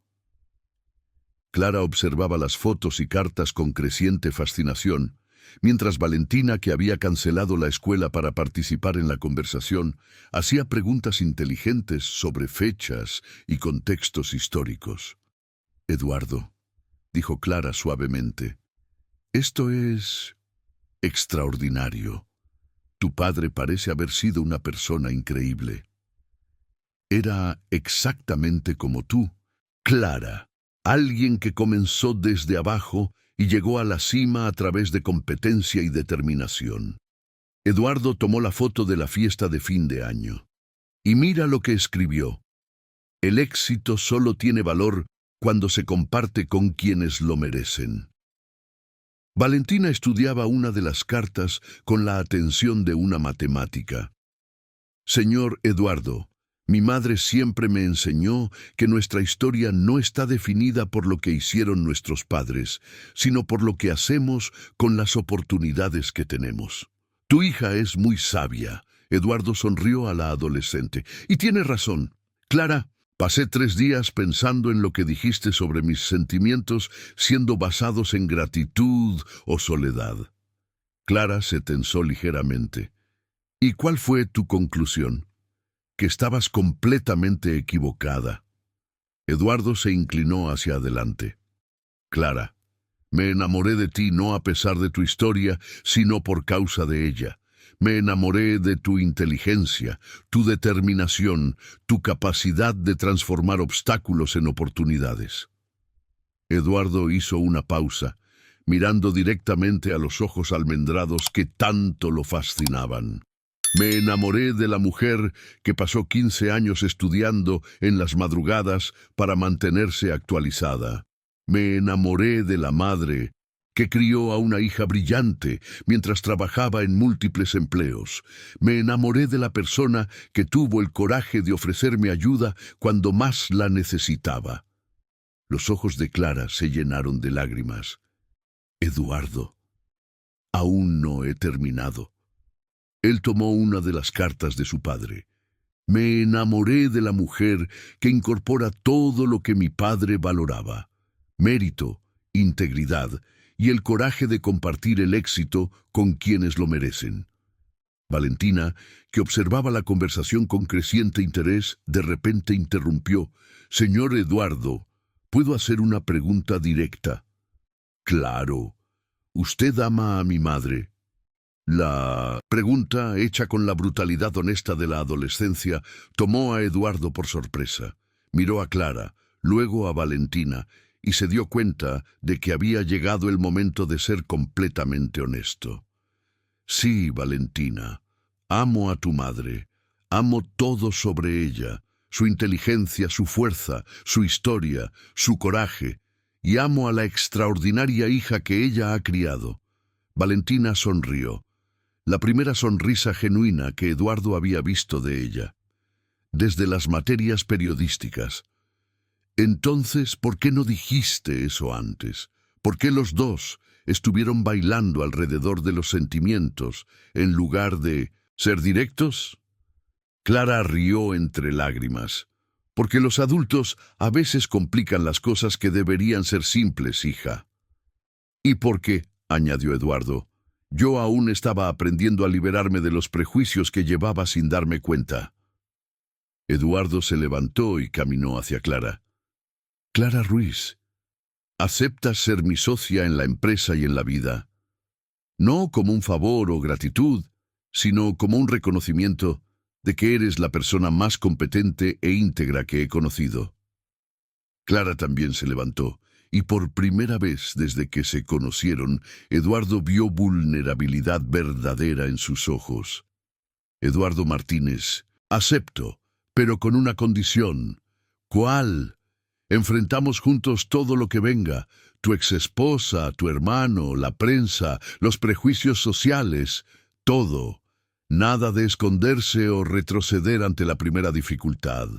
Clara observaba las fotos y cartas con creciente fascinación, mientras Valentina, que había cancelado la escuela para participar en la conversación, hacía preguntas inteligentes sobre fechas y contextos históricos. «Eduardo», dijo Clara suavemente, «esto es extraordinario. Tu padre parece haber sido una persona increíble. Era exactamente como tú, Clara. Alguien que comenzó desde abajo y llegó a la cima a través de competencia y determinación». Eduardo tomó la foto de la fiesta de fin de año. Y mira lo que escribió: «El éxito solo tiene valor cuando se comparte con quienes lo merecen». Valentina estudiaba una de las cartas con la atención de una matemática. «Señor Eduardo, Mi madre siempre me enseñó que nuestra historia no está definida por lo que hicieron nuestros padres, sino por lo que hacemos con las oportunidades que tenemos. Tu hija es muy sabia. Eduardo sonrió a la adolescente. Y tiene razón. Clara, pasé 3 días pensando en lo que dijiste sobre mis sentimientos siendo basados en gratitud o soledad. Clara se tensó ligeramente. ¿Y cuál fue tu conclusión? Que estabas completamente equivocada. Eduardo se inclinó hacia adelante. Clara, me enamoré de ti no a pesar de tu historia, sino por causa de ella. Me enamoré de tu inteligencia, tu determinación, tu capacidad de transformar obstáculos en oportunidades. Eduardo hizo una pausa, mirando directamente a los ojos almendrados que tanto lo fascinaban. Me enamoré de la mujer que pasó 15 años estudiando en las madrugadas para mantenerse actualizada. Me enamoré de la madre que crió a una hija brillante mientras trabajaba en múltiples empleos. Me enamoré de la persona que tuvo el coraje de ofrecerme ayuda cuando más la necesitaba. Los ojos de Clara se llenaron de lágrimas. Eduardo, aún no he terminado. Él tomó una de las cartas de su padre. Me enamoré de la mujer que incorpora todo lo que mi padre valoraba: mérito, integridad y el coraje de compartir el éxito con quienes lo merecen. Valentina, que observaba la conversación con creciente interés, de repente interrumpió. Señor Eduardo, ¿puedo hacer una pregunta directa? Claro. ¿Usted ama a mi madre? La pregunta, hecha con la brutalidad honesta de la adolescencia, tomó a Eduardo por sorpresa. Miró a Clara, luego a Valentina, y se dio cuenta de que había llegado el momento de ser completamente honesto. Sí, Valentina, amo a tu madre, amo todo sobre ella, su inteligencia, su fuerza, su historia, su coraje, y amo a la extraordinaria hija que ella ha criado. Valentina sonrió, la primera sonrisa genuina que Eduardo había visto de ella. Desde las materias periodísticas. Entonces, ¿por qué no dijiste eso antes? ¿Por qué los dos estuvieron bailando alrededor de los sentimientos en lugar de ser directos? Clara rió entre lágrimas. Porque los adultos a veces complican las cosas que deberían ser simples, hija. Y porque, añadió Eduardo, yo aún estaba aprendiendo a liberarme de los prejuicios que llevaba sin darme cuenta. Eduardo se levantó y caminó hacia Clara. Clara Ruiz, ¿aceptas ser mi socia en la empresa y en la vida? No como un favor o gratitud, sino como un reconocimiento de que eres la persona más competente e íntegra que he conocido. Clara también se levantó, y por primera vez desde que se conocieron, Eduardo vio vulnerabilidad verdadera en sus ojos. Eduardo Martínez, acepto, pero con una condición. ¿Cuál? Enfrentamos juntos todo lo que venga, tu exesposa, tu hermano, la prensa, los prejuicios sociales, todo. Nada de esconderse o retroceder ante la primera dificultad.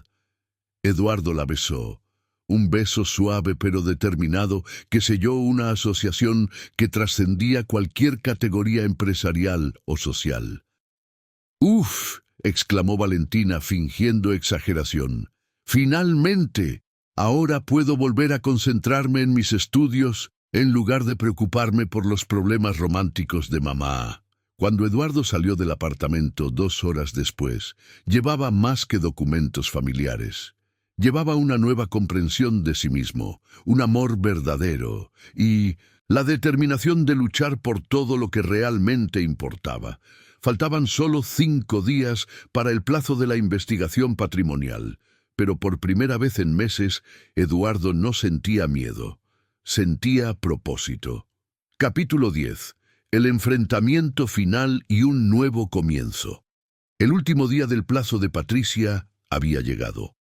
Eduardo la besó. Un beso suave pero determinado que selló una asociación que trascendía cualquier categoría empresarial o social. ¡Uf!, exclamó Valentina fingiendo exageración. ¡Finalmente! Ahora puedo volver a concentrarme en mis estudios en lugar de preocuparme por los problemas románticos de mamá. Cuando Eduardo salió del apartamento 2 horas después, llevaba más que documentos familiares. Llevaba una nueva comprensión de sí mismo, un amor verdadero y la determinación de luchar por todo lo que realmente importaba. Faltaban solo 5 días para el plazo de la investigación patrimonial, pero por primera vez en meses, Eduardo no sentía miedo, sentía propósito. Capítulo 10. El enfrentamiento final y un nuevo comienzo. El último día del plazo de Patricia había llegado.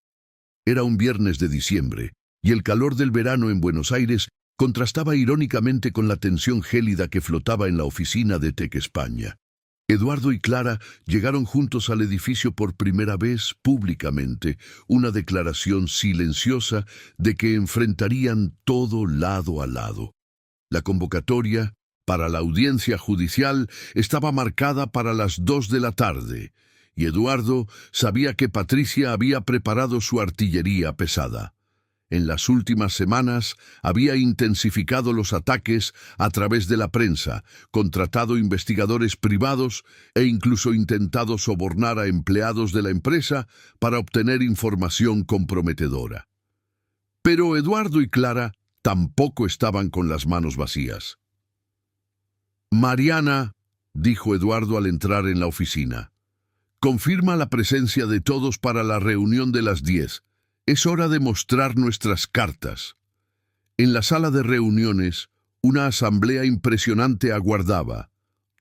Era un viernes de diciembre, y el calor del verano en Buenos Aires contrastaba irónicamente con la tensión gélida que flotaba en la oficina de Tec España. Eduardo y Clara llegaron juntos al edificio por primera vez públicamente, una declaración silenciosa de que enfrentarían todo lado a lado. La convocatoria para la audiencia judicial estaba marcada para las 2 de la tarde, y Eduardo sabía que Patricia había preparado su artillería pesada. En las últimas semanas había intensificado los ataques a través de la prensa, contratado investigadores privados e incluso intentado sobornar a empleados de la empresa para obtener información comprometedora. Pero Eduardo y Clara tampoco estaban con las manos vacías. «Mariana», dijo Eduardo al entrar en la oficina, «confirma la presencia de todos para la reunión de las 10. Es hora de mostrar nuestras cartas». En la sala de reuniones, una asamblea impresionante aguardaba.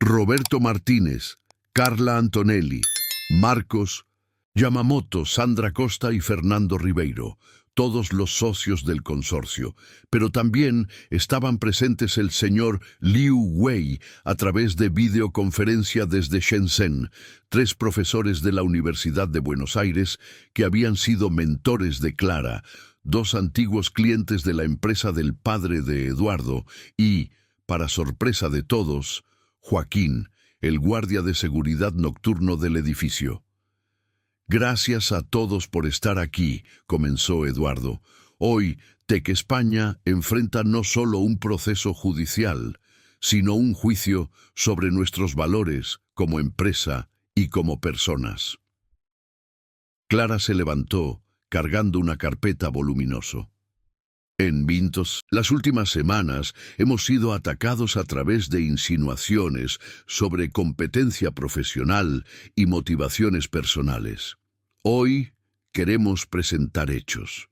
Roberto Martínez, Carla Antonelli, Marcos, Yamamoto, Sandra Costa y Fernando Ribeiro, todos los socios del consorcio, pero también estaban presentes el señor Liu Wei a través de videoconferencia desde Shenzhen, 3 profesores de la Universidad de Buenos Aires que habían sido mentores de Clara, 2 antiguos clientes de la empresa del padre de Eduardo y, para sorpresa de todos, Joaquín, el guardia de seguridad nocturno del edificio. «Gracias a todos por estar aquí», comenzó Eduardo. «Hoy, Tech España enfrenta no solo un proceso judicial, sino un juicio sobre nuestros valores como empresa y como personas». Clara se levantó, cargando una carpeta voluminoso. «En Vintos, las últimas semanas hemos sido atacados a través de insinuaciones sobre competencia profesional y motivaciones personales. Hoy queremos presentar hechos».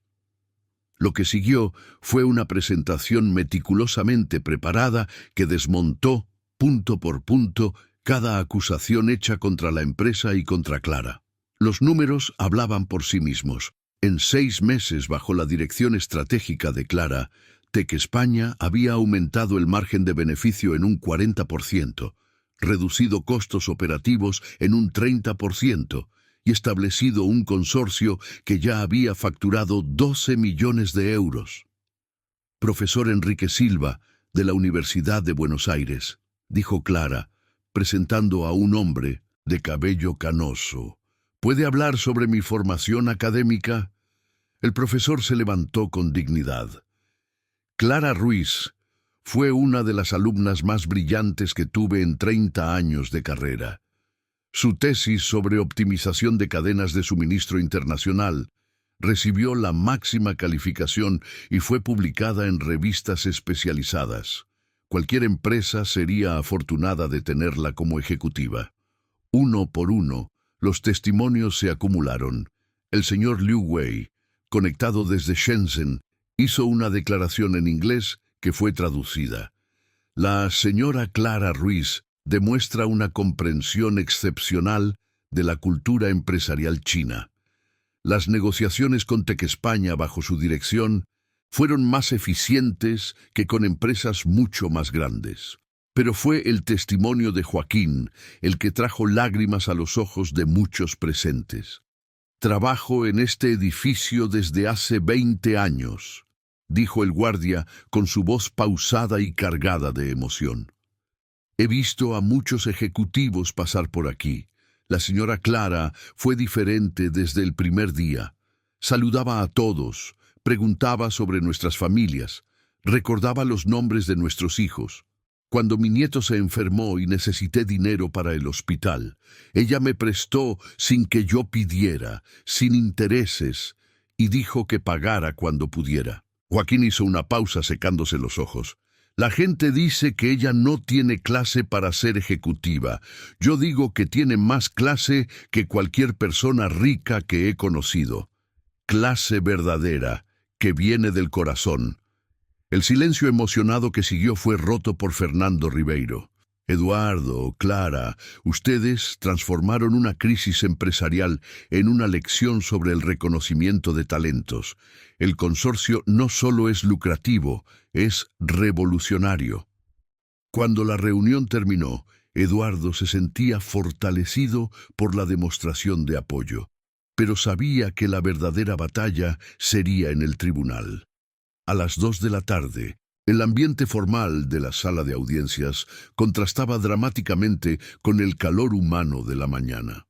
Lo que siguió fue una presentación meticulosamente preparada que desmontó, punto por punto, cada acusación hecha contra la empresa y contra Clara. Los números hablaban por sí mismos. En 6 meses bajo la dirección estratégica de Clara, Tech España había aumentado el margen de beneficio en un 40%, reducido costos operativos en un 30%, y establecido un consorcio que ya había facturado 12 millones de euros. «Profesor Enrique Silva, de la Universidad de Buenos Aires», dijo Clara, presentando a un hombre de cabello canoso. «¿Puede hablar sobre mi formación académica?». El profesor se levantó con dignidad. «Clara Ruiz fue una de las alumnas más brillantes que tuve en 30 años de carrera. Su tesis sobre optimización de cadenas de suministro internacional recibió la máxima calificación y fue publicada en revistas especializadas. Cualquier empresa sería afortunada de tenerla como ejecutiva». Uno por uno, los testimonios se acumularon. El señor Liu Wei, conectado desde Shenzhen, hizo una declaración en inglés que fue traducida. «La señora Clara Ruiz demuestra una comprensión excepcional de la cultura empresarial china. Las negociaciones con Tech España bajo su dirección fueron más eficientes que con empresas mucho más grandes. Pero fue el testimonio de Joaquín el que trajo lágrimas a los ojos de muchos presentes. «Trabajo en este edificio desde hace 20 años», dijo el guardia con su voz pausada y cargada de emoción. «He visto a muchos ejecutivos pasar por aquí. La señora Clara fue diferente desde el primer día. Saludaba a todos, preguntaba sobre nuestras familias, recordaba los nombres de nuestros hijos. Cuando mi nieto se enfermó y necesité dinero para el hospital, ella me prestó sin que yo pidiera, sin intereses, y dijo que pagara cuando pudiera». Joaquín hizo una pausa secándose los ojos. «La gente dice que ella no tiene clase para ser ejecutiva. Yo digo que tiene más clase que cualquier persona rica que he conocido. Clase verdadera, que viene del corazón». El silencio emocionado que siguió fue roto por Fernando Ribeiro. «Eduardo, Clara, ustedes transformaron una crisis empresarial en una lección sobre el reconocimiento de talentos. El consorcio no solo es lucrativo, es revolucionario». Cuando la reunión terminó, Eduardo se sentía fortalecido por la demostración de apoyo, pero sabía que la verdadera batalla sería en el tribunal. A las 2 de la tarde, el ambiente formal de la sala de audiencias contrastaba dramáticamente con el calor humano de la mañana.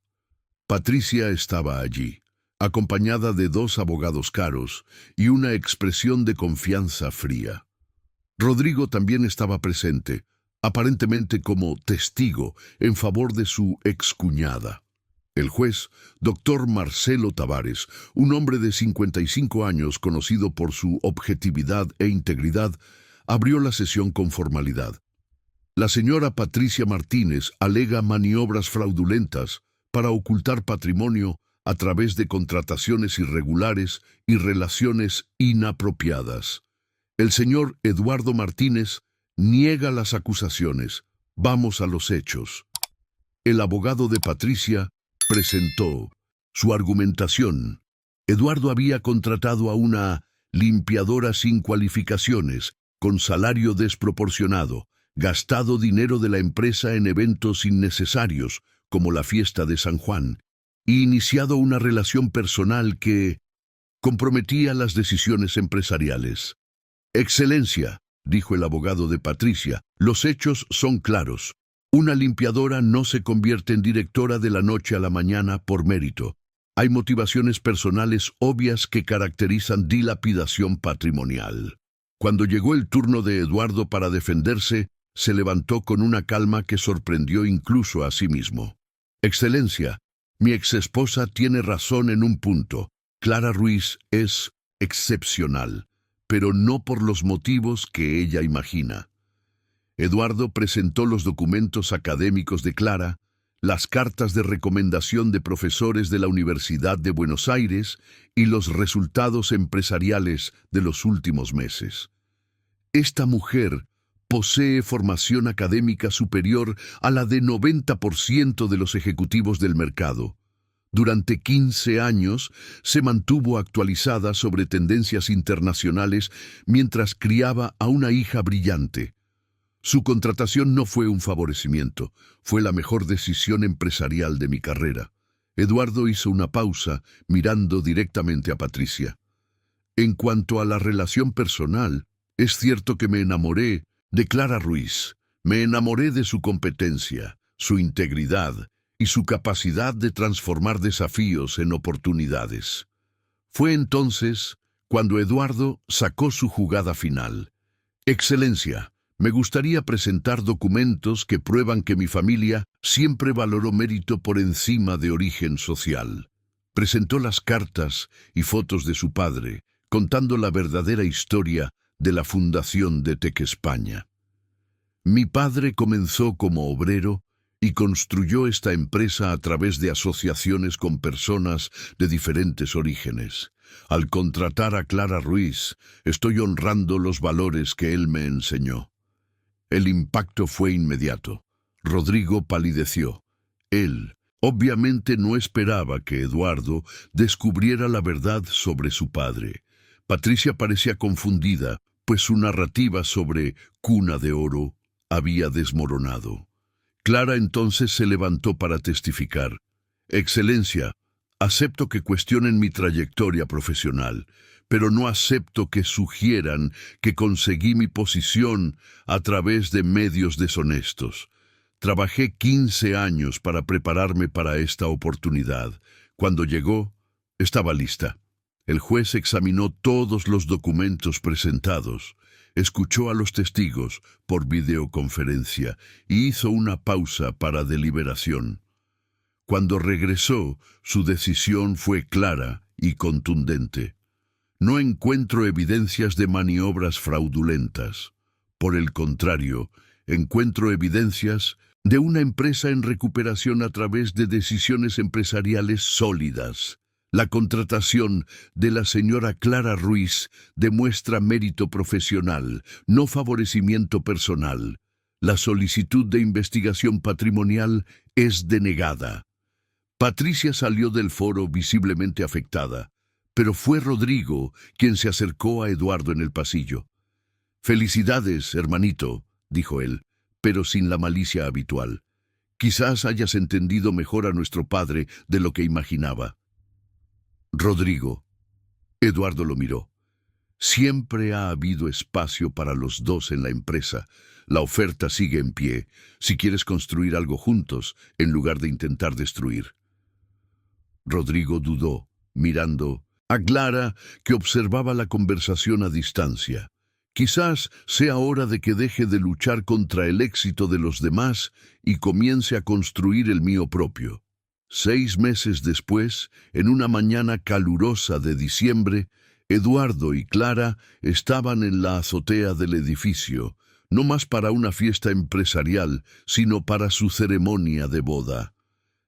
Patricia estaba allí, acompañada de 2 abogados caros y una expresión de confianza fría. Rodrigo también estaba presente, aparentemente como testigo en favor de su excuñada. El juez, doctor Marcelo Tavares, un hombre de 55 años conocido por su objetividad e integridad, abrió la sesión con formalidad. La señora Patricia Martínez alega maniobras fraudulentas para ocultar patrimonio a través de contrataciones irregulares y relaciones inapropiadas. El señor Eduardo Martínez niega las acusaciones. Vamos a los hechos. El abogado de Patricia presentó su argumentación. Eduardo había contratado a una limpiadora sin cualificaciones, con salario desproporcionado, gastado dinero de la empresa en eventos innecesarios, como la fiesta de San Juan, y iniciado una relación personal que comprometía las decisiones empresariales. Excelencia, dijo el abogado de Patricia, los hechos son claros. Una limpiadora no se convierte en directora de la noche a la mañana por mérito. Hay motivaciones personales obvias que caracterizan dilapidación patrimonial. Cuando llegó el turno de Eduardo para defenderse, se levantó con una calma que sorprendió incluso a sí mismo. Excelencia, mi exesposa tiene razón en un punto. Clara Ruiz es excepcional, pero no por los motivos que ella imagina. Eduardo presentó los documentos académicos de Clara, las cartas de recomendación de profesores de la Universidad de Buenos Aires y los resultados empresariales de los últimos meses. Esta mujer posee formación académica superior a la de 90% de los ejecutivos del mercado. Durante 15 años se mantuvo actualizada sobre tendencias internacionales mientras criaba a una hija brillante. Su contratación no fue un favorecimiento, fue la mejor decisión empresarial de mi carrera. Eduardo hizo una pausa, mirando directamente a Patricia. En cuanto a la relación personal, es cierto que me enamoré de Clara Ruiz. Me enamoré de su competencia, su integridad y su capacidad de transformar desafíos en oportunidades. Fue entonces cuando Eduardo sacó su jugada final. Excelencia, me gustaría presentar documentos que prueban que mi familia siempre valoró mérito por encima de origen social. Presentó las cartas y fotos de su padre, contando la verdadera historia de la fundación de Tec España. Mi padre comenzó como obrero y construyó esta empresa a través de asociaciones con personas de diferentes orígenes. Al contratar a Clara Ruiz, estoy honrando los valores que él me enseñó. El impacto fue inmediato. Rodrigo palideció. Él, obviamente, no esperaba que Eduardo descubriera la verdad sobre su padre. Patricia parecía confundida, pues su narrativa sobre Cuna de Oro había desmoronado. Clara entonces se levantó para testificar. Excelencia, acepto que cuestionen mi trayectoria profesional, pero no acepto que sugieran que conseguí mi posición a través de medios deshonestos. Trabajé 15 años para prepararme para esta oportunidad. Cuando llegó, estaba lista. El juez examinó todos los documentos presentados, escuchó a los testigos por videoconferencia y hizo una pausa para deliberación. Cuando regresó, su decisión fue clara y contundente. No encuentro evidencias de maniobras fraudulentas. Por el contrario, encuentro evidencias de una empresa en recuperación a través de decisiones empresariales sólidas. La contratación de la señora Clara Ruiz demuestra mérito profesional, no favorecimiento personal. La solicitud de investigación patrimonial es denegada. Patricia salió del foro visiblemente afectada, pero fue Rodrigo quien se acercó a Eduardo en el pasillo. «Felicidades, hermanito», dijo él, pero sin la malicia habitual. Quizás hayas entendido mejor a nuestro padre de lo que imaginaba. Rodrigo. Eduardo lo miró. Siempre ha habido espacio para los dos en la empresa. La oferta sigue en pie, si quieres construir algo juntos, en lugar de intentar destruir. Rodrigo dudó, mirando a Clara, que observaba la conversación a distancia. Quizás sea hora de que deje de luchar contra el éxito de los demás y comience a construir el mío propio. 6 meses después, en una mañana calurosa de diciembre, Eduardo y Clara estaban en la azotea del edificio, no más para una fiesta empresarial, sino para su ceremonia de boda.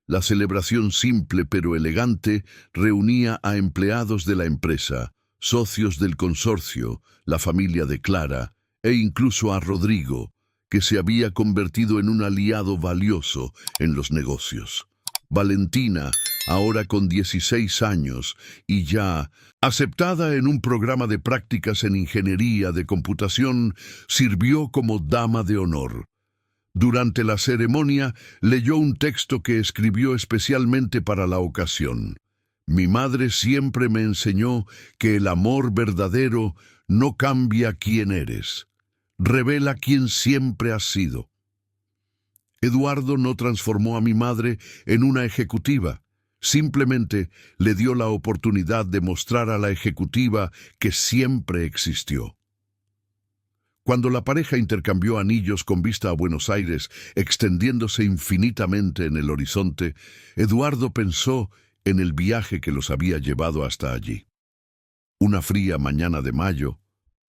La celebración simple pero elegante reunía a empleados de la empresa, socios del consorcio, la familia de Clara e incluso a Rodrigo, que se había convertido en un aliado valioso en los negocios. Valentina, ahora con 16 años y ya aceptada en un programa de prácticas en ingeniería de computación, sirvió como dama de honor. Durante la ceremonia leyó un texto que escribió especialmente para la ocasión. Mi madre siempre me enseñó que el amor verdadero no cambia quién eres, revela quién siempre has sido. Eduardo no transformó a mi madre en una ejecutiva, simplemente le dio la oportunidad de mostrar a la ejecutiva que siempre existió. Cuando la pareja intercambió anillos con vista a Buenos Aires, extendiéndose infinitamente en el horizonte, Eduardo pensó en el viaje que los había llevado hasta allí. Una fría mañana de mayo,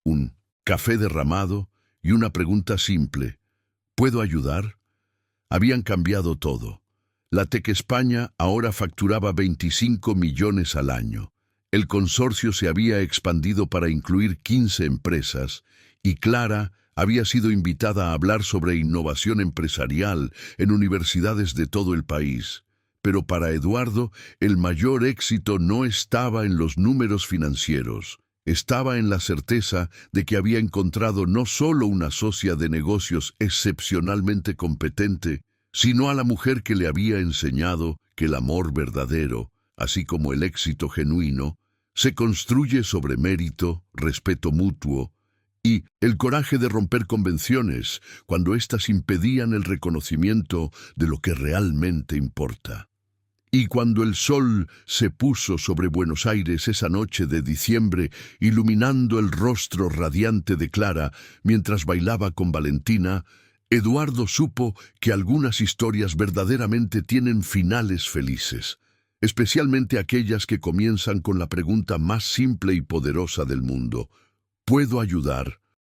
un café derramado y una pregunta simple: ¿puedo ayudar? Habían cambiado todo. La Tec España ahora facturaba 25 millones al año. El consorcio se había expandido para incluir 15 empresas y Clara había sido invitada a hablar sobre innovación empresarial en universidades de todo el país. Pero para Eduardo, el mayor éxito no estaba en los números financieros. Estaba en la certeza de que había encontrado no solo una socia de negocios excepcionalmente competente, sino a la mujer que le había enseñado que el amor verdadero, así como el éxito genuino, se construye sobre mérito, respeto mutuo y el coraje de romper convenciones cuando éstas impedían el reconocimiento de lo que realmente importa. Y cuando el sol se puso sobre Buenos Aires esa noche de diciembre, iluminando el rostro radiante de Clara mientras bailaba con Valentina, Eduardo supo que algunas historias verdaderamente tienen finales felices, especialmente aquellas que comienzan con la pregunta más simple y poderosa del mundo: ¿puedo ayudar?